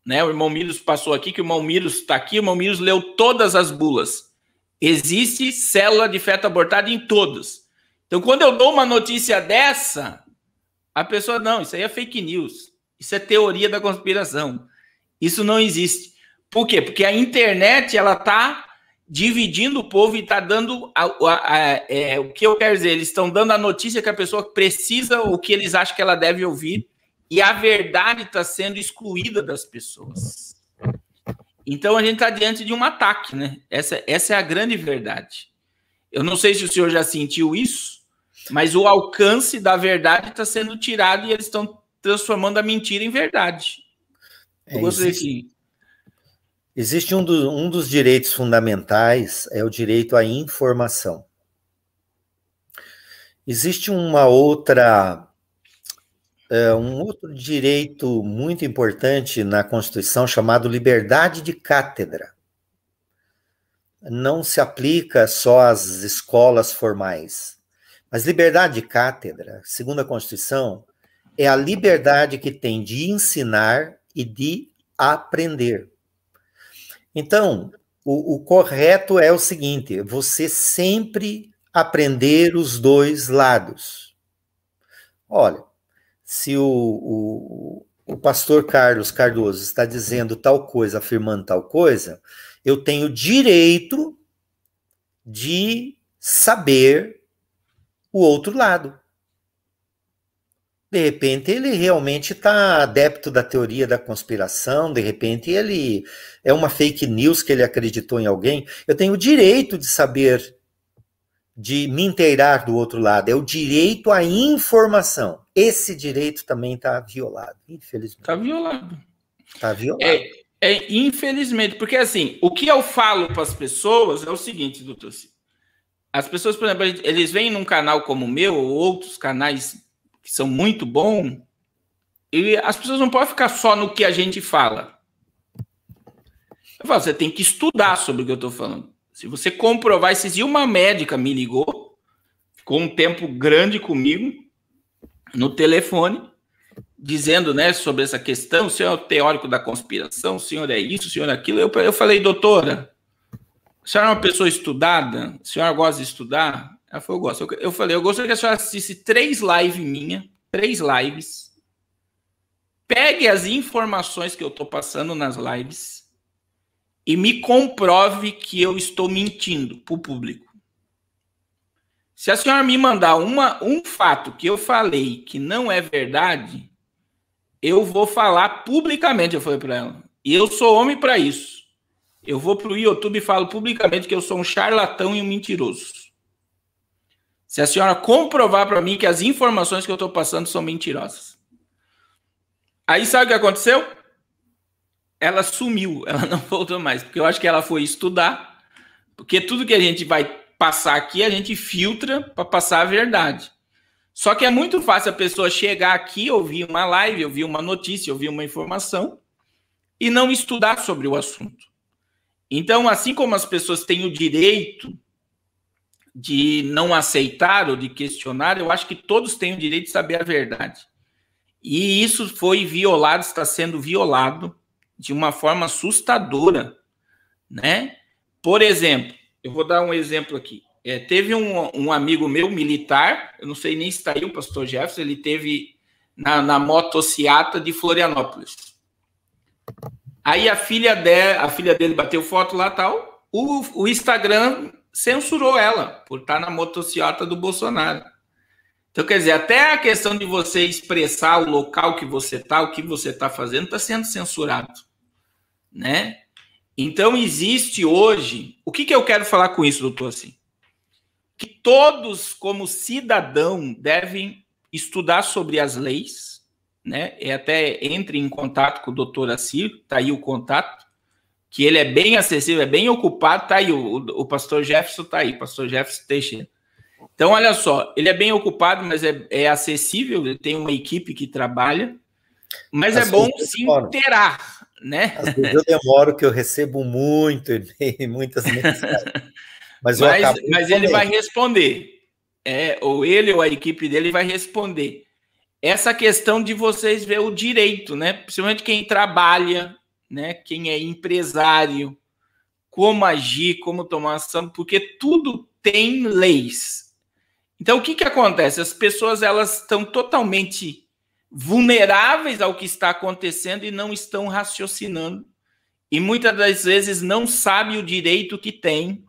S1: Né? O irmão Miros passou aqui, que o irmão Miros está aqui, o irmão Miros leu todas as bulas. Existe célula de feto abortado em todas. Então, quando eu dou uma notícia dessa, a pessoa, não, isso aí é fake news, isso é teoria da conspiração, isso não existe. Por quê? Porque a internet, ela está dividindo o povo e está dando o que eu quero dizer, eles estão dando a notícia que a pessoa precisa, o que eles acham que ela deve ouvir, e a verdade está sendo excluída das pessoas. Então a gente está diante de um ataque, né? Essa é a grande verdade. Eu não sei se o senhor já sentiu isso, mas o alcance da verdade está sendo tirado e eles estão transformando a mentira em verdade. Eu gostaria que...
S2: Existe um dos direitos fundamentais, é o direito à informação. Existe uma outra um outro direito muito importante na Constituição chamado liberdade de cátedra. Não se aplica só às escolas formais, mas liberdade de cátedra, segundo a Constituição, é a liberdade que tem de ensinar e de aprender. Então, o correto é o seguinte, você sempre aprender os dois lados. Olha, se o pastor Carlos Cardoso está dizendo tal coisa, afirmando tal coisa, eu tenho direito de saber o outro lado. De repente, ele realmente está adepto da teoria da conspiração, de repente, ele é uma fake news que ele acreditou em alguém. Eu tenho o direito de saber, de me inteirar do outro lado. É o direito à informação. Esse direito também está violado, infelizmente.
S1: Está violado.
S2: Está violado.
S1: Infelizmente, porque assim, o que eu falo para as pessoas é o seguinte, doutor. As pessoas, por exemplo, eles vêm num canal como o meu, ou outros canais que são muito bons, e as pessoas não podem ficar só no que a gente fala. Eu falo, você tem que estudar sobre o que eu estou falando. Se você comprovar, esses dias uma médica me ligou, ficou um tempo grande comigo, no telefone, dizendo, né, sobre essa questão, o senhor é o teórico da conspiração, o senhor é isso, o senhor é aquilo. Eu falei, doutora, a senhora é uma pessoa estudada? A senhora gosta de estudar? Ela falou, eu gosto. Eu falei, eu gostaria que a senhora assistisse 3 lives minhas, 3 lives, pegue as informações que eu estou passando nas lives e me comprove que eu estou mentindo para o público. Se a senhora me mandar um fato que eu falei que não é verdade, eu vou falar publicamente, eu falei para ela. E eu sou homem para isso. Eu vou para o YouTube e falo publicamente que eu sou um charlatão e um mentiroso. Se a senhora comprovar para mim que as informações que eu estou passando são mentirosas. Aí sabe o que aconteceu? Ela sumiu, ela não voltou mais, porque eu acho que ela foi estudar, porque tudo que a gente vai passar aqui, a gente filtra para passar a verdade. Só que é muito fácil a pessoa chegar aqui, ouvir uma live, ouvir uma notícia, ouvir uma informação e não estudar sobre o assunto. Então, assim como as pessoas têm o direito de não aceitar ou de questionar, eu acho que todos têm o direito de saber a verdade. E isso foi violado, está sendo violado de uma forma assustadora, né? Por exemplo, eu vou dar um exemplo aqui. Teve um amigo meu, militar, eu não sei nem se está aí o pastor Jefferson, ele teve na motociata de Florianópolis. Aí a filha dele bateu foto lá e tal, o Instagram censurou ela por estar na motociata do Bolsonaro. Então, quer dizer, até a questão de você expressar o local que você está, o que você está fazendo, está sendo censurado, né? Então, existe hoje... O que eu quero falar com isso, doutor? Assim, que todos, como cidadão, devem estudar sobre as leis, né? E até entre em contato com o doutor Assir, está aí o contato, que ele é bem acessível, é bem ocupado, está aí, o pastor Jefferson está aí, pastor Jefferson Teixeira. Então, olha só, ele é bem ocupado, mas é acessível, ele tem uma equipe que trabalha, mas é bom se inteirar, né?
S2: Às vezes eu demoro, que eu recebo muitas mensagens. Mas
S1: ele vai responder. Ou ele ou a equipe dele vai responder. Essa questão de vocês ver o direito, né? Principalmente quem trabalha, né? Quem é empresário, como agir, como tomar ação, porque tudo tem leis. Então, o que acontece? As pessoas elas estão totalmente vulneráveis ao que está acontecendo e não estão raciocinando. E muitas das vezes não sabem o direito que tem,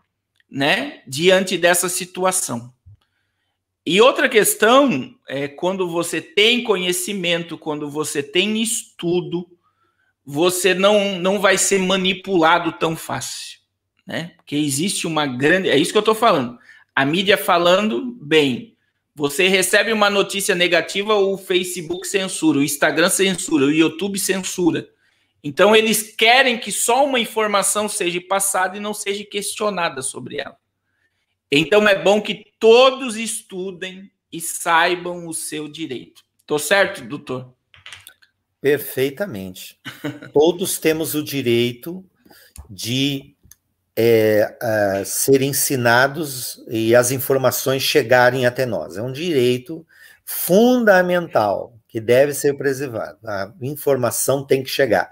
S1: né, diante dessa situação. E outra questão é quando você tem conhecimento, quando você tem estudo, você não vai ser manipulado tão fácil, né? Porque existe uma grande... É isso que eu estou falando. A mídia falando bem. Você recebe uma notícia negativa, o Facebook censura, o Instagram censura, o YouTube censura. Então, eles querem que só uma informação seja passada e não seja questionada sobre ela. Então, é bom que todos estudem e saibam o seu direito. Tô certo, doutor?
S2: Perfeitamente. Todos temos o direito de ser ensinados e as informações chegarem até nós. É um direito fundamental que deve ser preservado. A informação tem que chegar.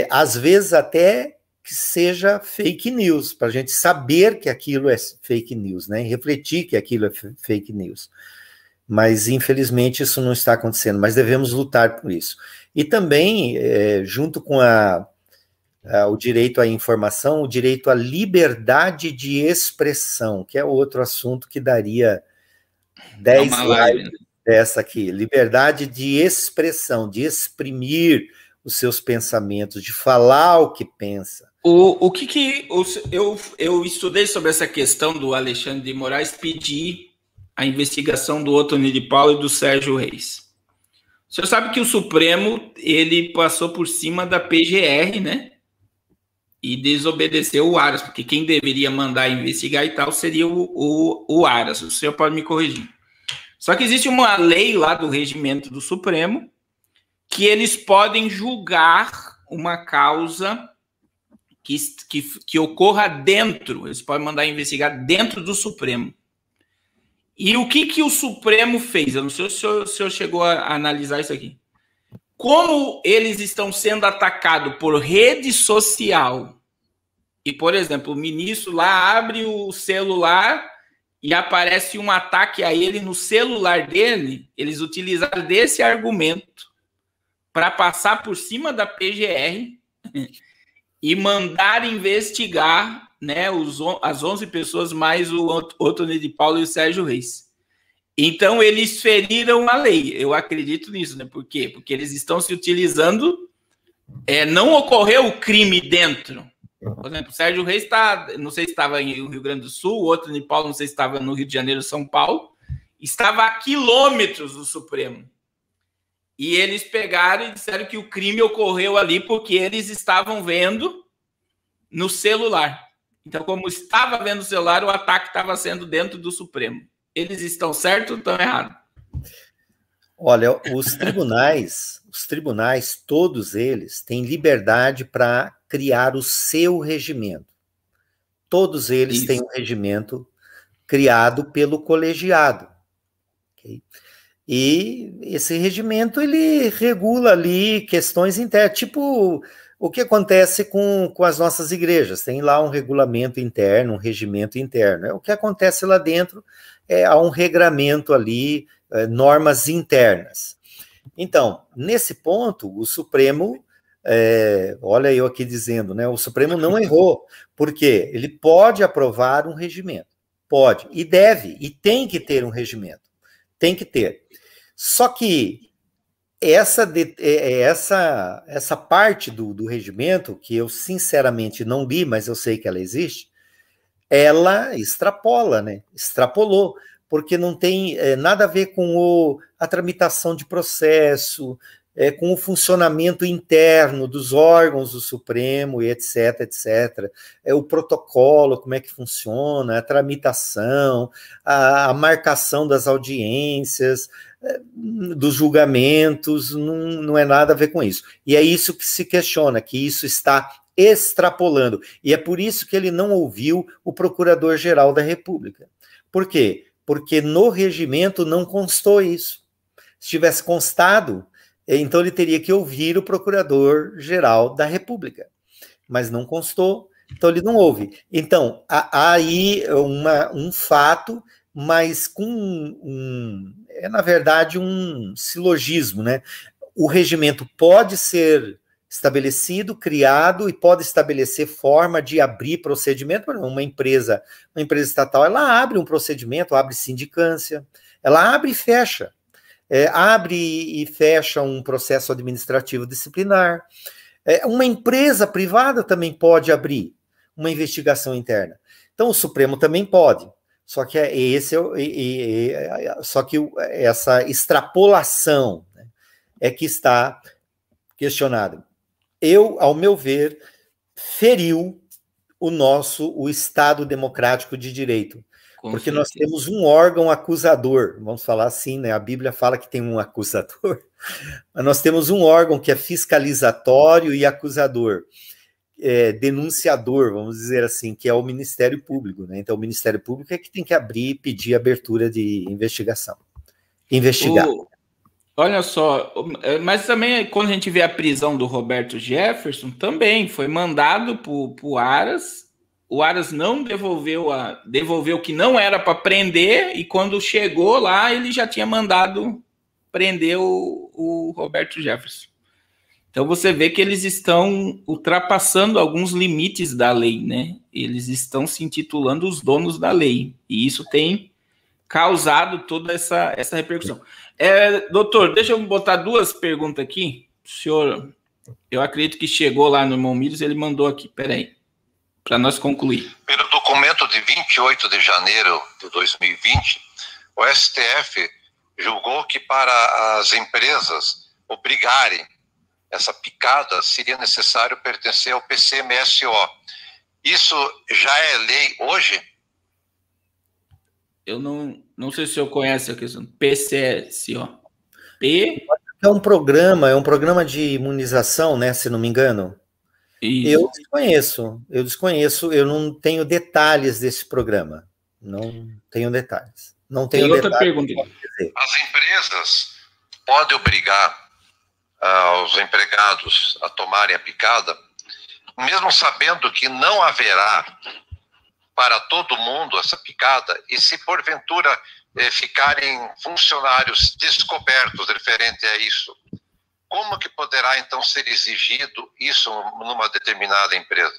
S2: Às vezes até que seja fake news, para a gente saber que aquilo é fake news, né? E refletir que aquilo é fake news. Mas, infelizmente, isso não está acontecendo, mas devemos lutar por isso. E também, junto com o direito à informação, o direito à liberdade de expressão, que é outro assunto que daria 10 lives dessa aqui. Liberdade de expressão, de exprimir os seus pensamentos, de falar o que pensa.
S1: Eu estudei sobre essa questão do Alexandre de Moraes pedir a investigação do Otoni de Paula e do Sérgio Reis. O senhor sabe que o Supremo, ele passou por cima da PGR, né? E desobedeceu o Aras, porque quem deveria mandar investigar e tal seria o Aras. O senhor pode me corrigir. Só que existe uma lei lá do regimento do Supremo que eles podem julgar uma causa que ocorra dentro, eles podem mandar investigar dentro do Supremo. E o que o Supremo fez? Eu não sei se o senhor chegou a analisar isso aqui. Como eles estão sendo atacados por rede social, e, por exemplo, o ministro lá abre o celular e aparece um ataque a ele no celular dele, eles utilizaram desse argumento para passar por cima da PGR e mandar investigar, né, as 11 pessoas mais o Otoni de Paula e o Sérgio Reis. Então, eles feriram a lei. Eu acredito nisso, né? Por quê? Porque eles estão se utilizando... não ocorreu o crime dentro. Por exemplo, o Sérgio Reis não sei se estava no Rio Grande do Sul, o Otoni de Paula não sei se estava no Rio de Janeiro, São Paulo, estava a quilômetros do Supremo. E eles pegaram e disseram que o crime ocorreu ali porque eles estavam vendo no celular. Então, como estava vendo o celular, o ataque estava sendo dentro do Supremo. Eles estão certos ou estão errados?
S2: Olha, os tribunais, todos eles, têm liberdade para criar o seu regimento. Todos eles têm um regimento criado pelo colegiado. Okay? E esse regimento, ele regula ali questões internas, tipo o que acontece com as nossas igrejas. Tem lá um regulamento interno, um regimento interno. O que acontece lá dentro há um regramento ali, normas internas. Então, nesse ponto, o Supremo, olha eu aqui dizendo, né, o Supremo não errou, porque ele pode aprovar um regimento, pode, e deve, e tem que ter um regimento, tem que ter. Só que essa parte do regimento, que eu sinceramente não li, mas eu sei que ela existe, ela extrapola, né? Extrapolou, porque não tem nada a ver com a tramitação de processo, com o funcionamento interno dos órgãos do Supremo, e etc, etc. O protocolo, como é que funciona, a tramitação, a marcação das audiências, dos julgamentos, não é nada a ver com isso. E é isso que se questiona, que isso está extrapolando. E é por isso que ele não ouviu o Procurador-Geral da República. Por quê? Porque no regimento não constou isso. Se tivesse constado, então ele teria que ouvir o Procurador-Geral da República. Mas não constou, então ele não ouve. Então, há aí um fato, mas com na verdade, um silogismo, né? O regimento pode ser estabelecido, criado, e pode estabelecer forma de abrir procedimento. Por exemplo, uma empresa estatal, ela abre um procedimento, abre sindicância, ela abre e fecha. Abre e fecha um processo administrativo disciplinar. Uma empresa privada também pode abrir uma investigação interna. Então, o Supremo também pode. Só que essa extrapolação, né, é que está questionada. Ao meu ver, feriu o Estado democrático de direito. Porque nós temos um órgão acusador, vamos falar assim, né? A Bíblia fala que tem um acusador, mas nós temos um órgão que é fiscalizatório e acusador, denunciador, vamos dizer assim, que é o Ministério Público, né? Então, o Ministério Público é que tem que abrir e pedir abertura de investigação. Investigar.
S1: Olha só, mas também quando a gente vê a prisão do Roberto Jefferson, também foi mandado para o Aras. O Aras não devolveu o que não era para prender, e quando chegou lá, ele já tinha mandado prender o Roberto Jefferson. Então você vê que eles estão ultrapassando alguns limites da lei, né? Eles estão se intitulando os donos da lei, e isso tem causado toda essa repercussão. Doutor, deixa eu botar duas perguntas aqui. O senhor, eu acredito que chegou lá no irmão Mírios, ele mandou aqui, peraí, para nós concluir.
S3: Pelo documento de 28 de janeiro de 2020, o STF julgou que para as empresas obrigarem essa picada seria necessário pertencer ao PCMSO. Isso já é lei hoje?
S1: Eu não sei se o senhor conhece a questão do PCSO.
S2: É um programa de imunização, né, se não me engano. Isso. Eu desconheço, eu não tenho detalhes desse programa. Não tenho detalhes. Não tenho
S1: Tem outra
S2: detalhes.
S1: Pergunta.
S3: As empresas podem obrigar os empregados a tomarem a picada, mesmo sabendo que não haverá para todo mundo essa picada, e se porventura ficarem funcionários descobertos referente a isso, como que poderá então ser exigido isso numa determinada empresa?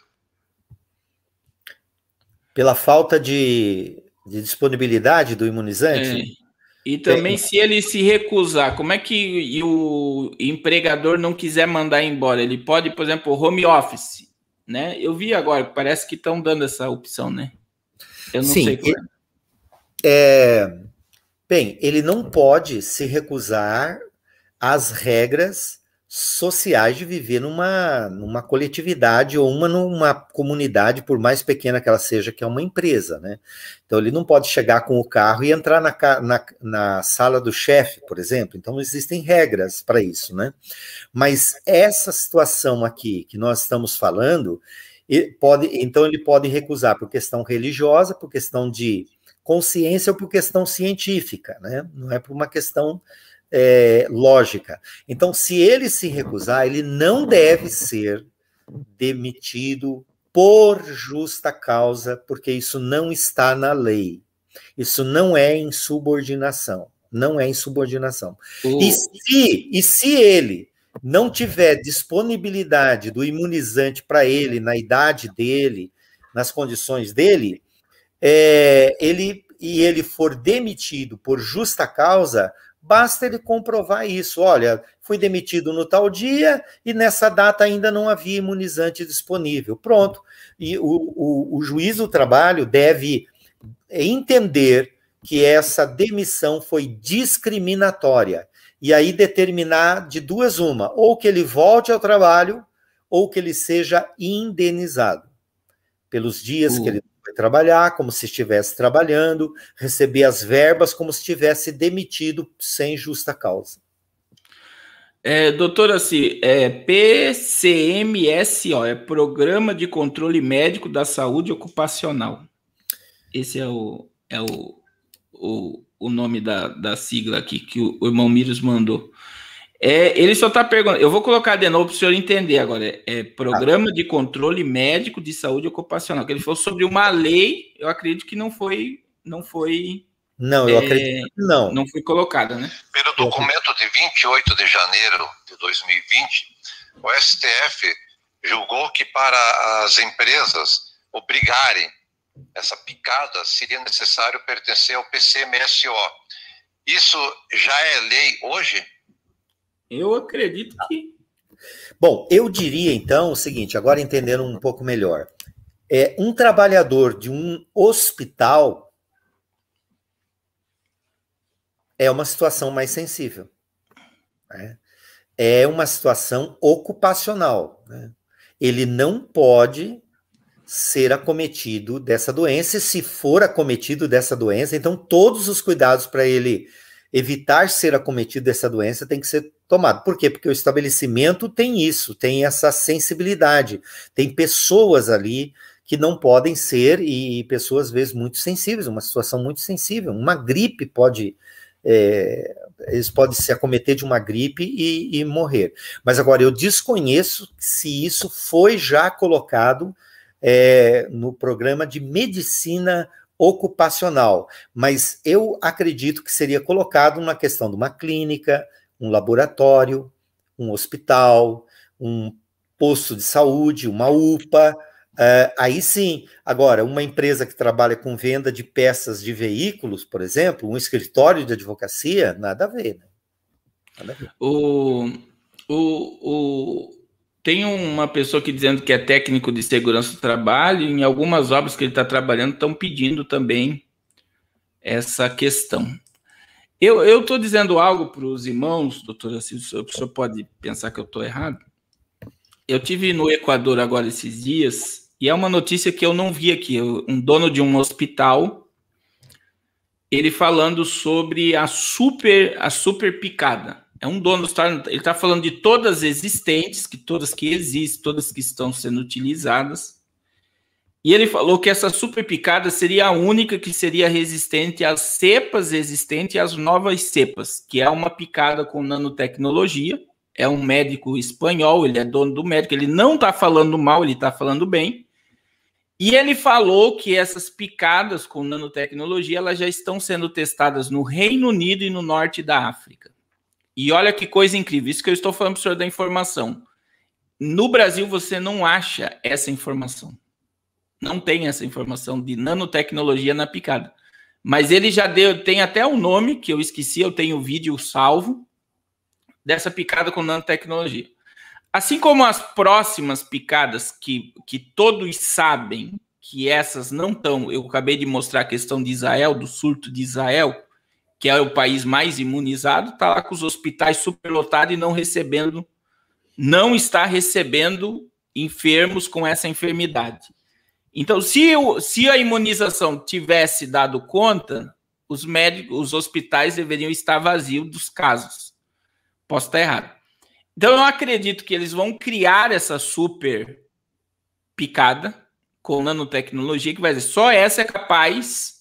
S2: Pela falta de disponibilidade do imunizante?
S1: E também, se ele se recusar, como é que o empregador não quiser mandar embora? Ele pode, por exemplo, home office, né? Eu vi agora, parece que estão dando essa opção, né? Eu não sei qual
S2: Bem, ele não pode se recusar às regras sociais de viver numa coletividade ou numa comunidade, por mais pequena que ela seja, que é uma empresa, né? Então, ele não pode chegar com o carro e entrar na sala do chefe, por exemplo. Então, existem regras para isso, né? Mas essa situação aqui que nós estamos falando, ele pode recusar por questão religiosa, por questão de consciência ou por questão científica, né? Não é por uma questão lógica. Então, se ele se recusar, ele não deve ser demitido por justa causa, porque isso não está na lei. Isso não é insubordinação. Não é insubordinação. E se ele não tiver disponibilidade do imunizante para ele, na idade dele, nas condições dele, ele for demitido por justa causa, basta ele comprovar isso. Olha, fui demitido no tal dia e nessa data ainda não havia imunizante disponível. Pronto. E o juiz do trabalho deve entender que essa demissão foi discriminatória. E aí determinar de duas uma, ou que ele volte ao trabalho, ou que ele seja indenizado pelos dias que ele vai trabalhar, como se estivesse trabalhando, receber as verbas como se estivesse demitido sem justa causa.
S1: Doutora, assim, PCMSO, Programa de Controle Médico da Saúde Ocupacional. Esse é o nome da sigla aqui que o irmão Mírios mandou. Ele só está perguntando, eu vou colocar de novo para o senhor entender agora, Programa de Controle Médico de Saúde Ocupacional, que ele falou sobre uma lei, eu acredito que não foi...
S2: Não, eu acredito que não.
S1: Não foi colocada, né?
S3: Pelo documento de 28 de janeiro de 2020, o STF julgou que para as empresas obrigarem essa picada seria necessário pertencer ao PCMSO. Isso já é lei hoje?
S1: Eu acredito que...
S2: Bom, eu diria então o seguinte, agora entendendo um pouco melhor. Um trabalhador de um hospital é uma situação mais sensível, né? É uma situação ocupacional, né? Ele não pode ser acometido dessa doença, e se for acometido dessa doença, então todos os cuidados para ele evitar ser acometido dessa doença tem que ser tomado. Por quê? Porque o estabelecimento tem isso, tem essa sensibilidade, tem pessoas ali que não podem ser, e pessoas, às vezes, muito sensíveis, uma situação muito sensível. Uma gripe pode... eles podem se acometer de uma gripe e morrer. Mas agora, eu desconheço se isso foi já colocado no programa de medicina ocupacional, mas eu acredito que seria colocado na questão de uma clínica, um laboratório, um hospital, um posto de saúde, uma UPA, aí sim. Agora, uma empresa que trabalha com venda de peças de veículos, por exemplo, um escritório de advocacia, nada a ver, né? Nada a ver.
S1: Tem uma pessoa aqui dizendo que é técnico de segurança do trabalho, e em algumas obras que ele está trabalhando estão pedindo também essa questão. Eu estou dizendo algo para os irmãos, doutora, se o senhor pode pensar que eu estou errado. Eu tive no Equador agora esses dias, e é uma notícia que eu não vi aqui. Um dono de um hospital, ele falando sobre a super picada. É um dono, ele está falando de todas existentes, todas que existem, todas que estão sendo utilizadas. E ele falou que essa super picada seria a única que seria resistente às cepas existentes e às novas cepas, que é uma picada com nanotecnologia. É um médico espanhol, ele é dono do médico, ele não está falando mal, ele está falando bem. E ele falou que essas picadas com nanotecnologia, elas já estão sendo testadas no Reino Unido e no norte da África. E olha que coisa incrível, isso que eu estou falando para o senhor da informação. No Brasil, você não acha essa informação. Não tem essa informação de nanotecnologia na picada. Mas ele já tem até um nome, que eu esqueci, eu tenho o vídeo salvo, dessa picada com nanotecnologia. Assim como as próximas picadas, que todos sabem que essas não estão... Eu acabei de mostrar a questão de Israel, do surto de Israel, que é o país mais imunizado, está lá com os hospitais superlotados e não está recebendo enfermos com essa enfermidade. Então, se a imunização tivesse dado conta, os hospitais deveriam estar vazios dos casos. Posso estar errado. Então, eu acredito que eles vão criar essa super picada com nanotecnologia, que vai dizer, só essa é capaz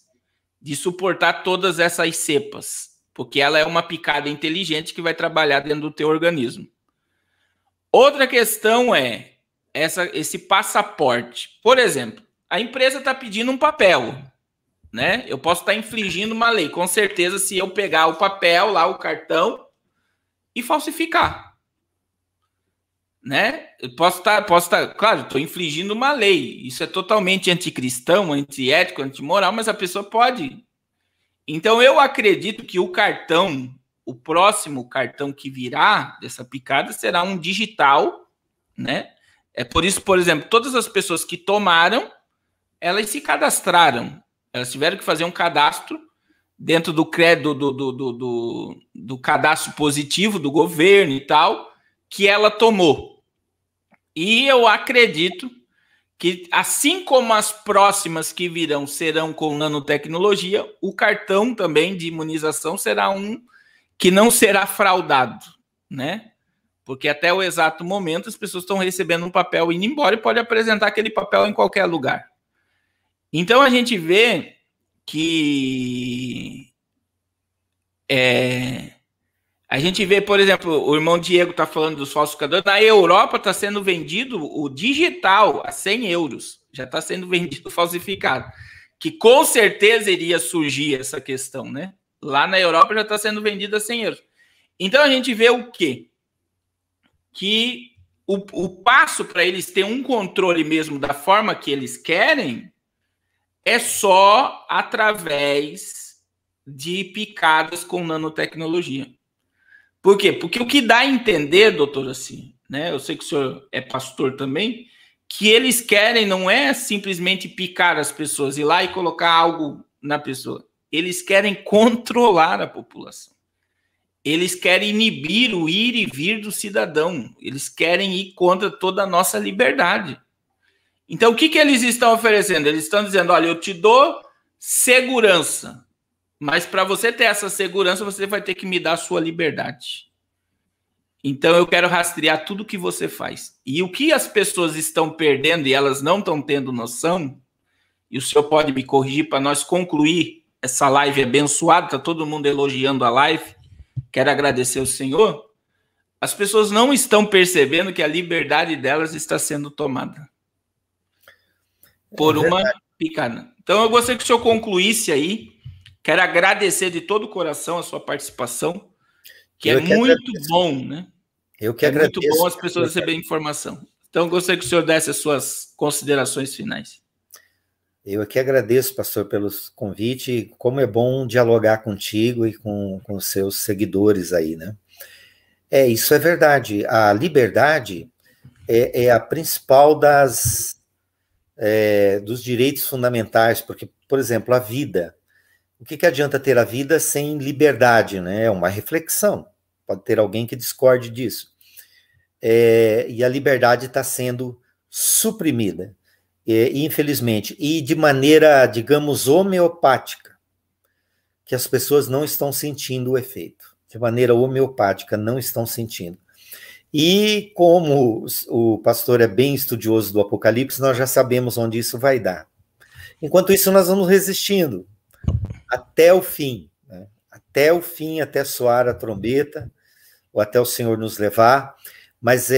S1: de suportar todas essas cepas, porque ela é uma picada inteligente que vai trabalhar dentro do teu organismo. Outra questão é esse passaporte. Por exemplo, a empresa está pedindo um papel, né? Eu posso estar infringindo uma lei, com certeza, se eu pegar o papel lá, o cartão, e falsificar, né? Eu posso estar, claro, estou infringindo uma lei. Isso é totalmente anticristão, antiético, antimoral, mas a pessoa pode. Então, eu acredito que o próximo cartão que virá dessa picada será um digital, né? É por isso, por exemplo, todas as pessoas que tomaram, elas se cadastraram. Elas tiveram que fazer um cadastro dentro do cadastro positivo do governo e tal, que ela tomou. E eu acredito que, assim como as próximas que virão serão com nanotecnologia, o cartão também de imunização será um que não será fraudado, né? Porque até o exato momento as pessoas estão recebendo um papel indo embora e pode apresentar aquele papel em qualquer lugar. Então a gente vê que por exemplo, o irmão Diego está falando dos falsificadores. Na Europa está sendo vendido o digital a 100 euros. Já está sendo vendido falsificado. Que com certeza iria surgir essa questão, né? Lá na Europa já está sendo vendido a 100 euros. Então a gente vê o quê? Que o passo para eles terem um controle mesmo da forma que eles querem é só através de picadas com nanotecnologia. Por quê? Porque o que dá a entender, doutor, assim, né? Eu sei que o senhor é pastor também, que eles querem não é simplesmente picar as pessoas, ir lá e colocar algo na pessoa. Eles querem controlar a população. Eles querem inibir o ir e vir do cidadão. Eles querem ir contra toda a nossa liberdade. Então, o que eles estão oferecendo? Eles estão dizendo, olha, eu te dou segurança, mas para você ter essa segurança, você vai ter que me dar a sua liberdade. Então, eu quero rastrear tudo que você faz. E o que as pessoas estão perdendo e elas não estão tendo noção, e o senhor pode me corrigir para nós concluir essa live abençoada, está todo mundo elogiando a live, quero agradecer ao senhor. As pessoas não estão percebendo que a liberdade delas está sendo tomada por uma picada. Então, eu gostaria que o senhor concluísse aí. Quero agradecer de todo o coração a sua participação, que é muito bom, né?
S2: Eu que agradeço.
S1: É muito bom as pessoas receberem informação. Então, eu gostaria que o senhor desse as suas considerações finais.
S2: Eu aqui agradeço, pastor, pelos convites. Como é bom dialogar contigo e com os seus seguidores aí, né? Isso é verdade. A liberdade é a principal dos direitos fundamentais, porque, por exemplo, a vida. O que adianta ter a vida sem liberdade, né? É uma reflexão. Pode ter alguém que discorde disso. E a liberdade está sendo suprimida, infelizmente, e de maneira, digamos, homeopática, que as pessoas não estão sentindo o efeito. De maneira homeopática, não estão sentindo. E como o pastor é bem estudioso do Apocalipse, nós já sabemos onde isso vai dar. Enquanto isso, nós vamos resistindo até o fim, né? Até o fim, até soar a trombeta, ou até o Senhor nos levar, mas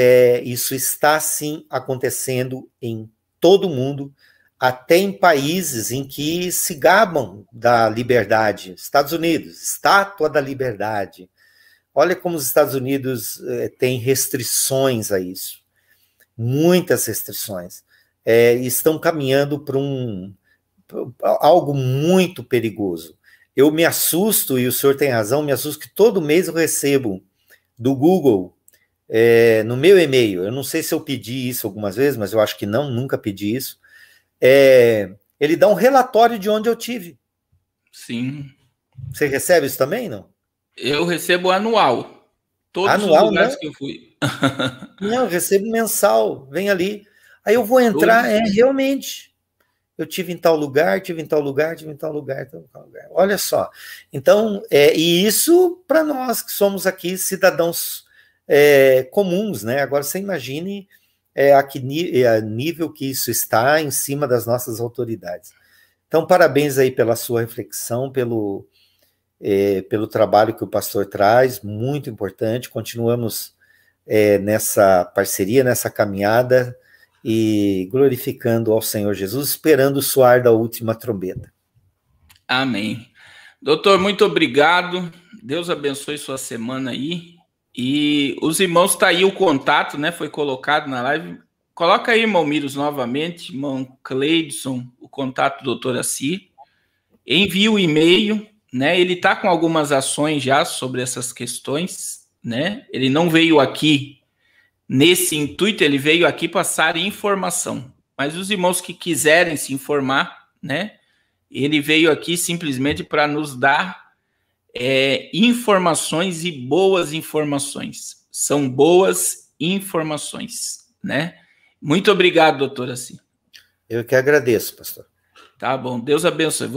S2: isso está, sim, acontecendo em todo o mundo, até em países em que se gabam da liberdade. Estados Unidos, estátua da liberdade. Olha como os Estados Unidos têm restrições a isso, muitas restrições. Estão caminhando para algo muito perigoso. Eu me assusto, e o senhor tem razão, me assusto que todo mês eu recebo do Google, no meu e-mail, eu não sei se eu pedi isso algumas vezes, mas eu acho que não, nunca pedi isso, ele dá um relatório de onde eu tive.
S1: Sim.
S2: Você recebe isso também, não?
S1: Eu recebo anual. Todos os lugares que eu fui.
S2: Não, eu recebo mensal, vem ali. Aí eu vou entrar, realmente... Eu tive em tal lugar, tive em tal lugar, tive em tal lugar, tive em tal lugar. Olha só. Então, e isso para nós que somos aqui cidadãos comuns, né? Agora você imagine a nível que isso está em cima das nossas autoridades. Então, parabéns aí pela sua reflexão, pelo trabalho que o pastor traz, muito importante. Continuamos nessa parceria, nessa caminhada, e glorificando ao Senhor Jesus, esperando o soar da última trombeta.
S1: Amém. Doutor, muito obrigado. Deus abençoe sua semana aí. E os irmãos, tá aí o contato, né? Foi colocado na live. Coloca aí, irmão Miros, novamente, irmão Cleidson, o contato do doutor Assi. Envia o e-mail, né? Ele tá com algumas ações já sobre essas questões, né? Ele não veio aqui nesse intuito, ele veio aqui passar informação. Mas os irmãos que quiserem se informar, né? Ele veio aqui simplesmente para nos dar informações, e boas informações. São boas informações, né? Muito obrigado, doutor Assi.
S2: Eu que agradeço, pastor.
S1: Tá bom, Deus abençoe.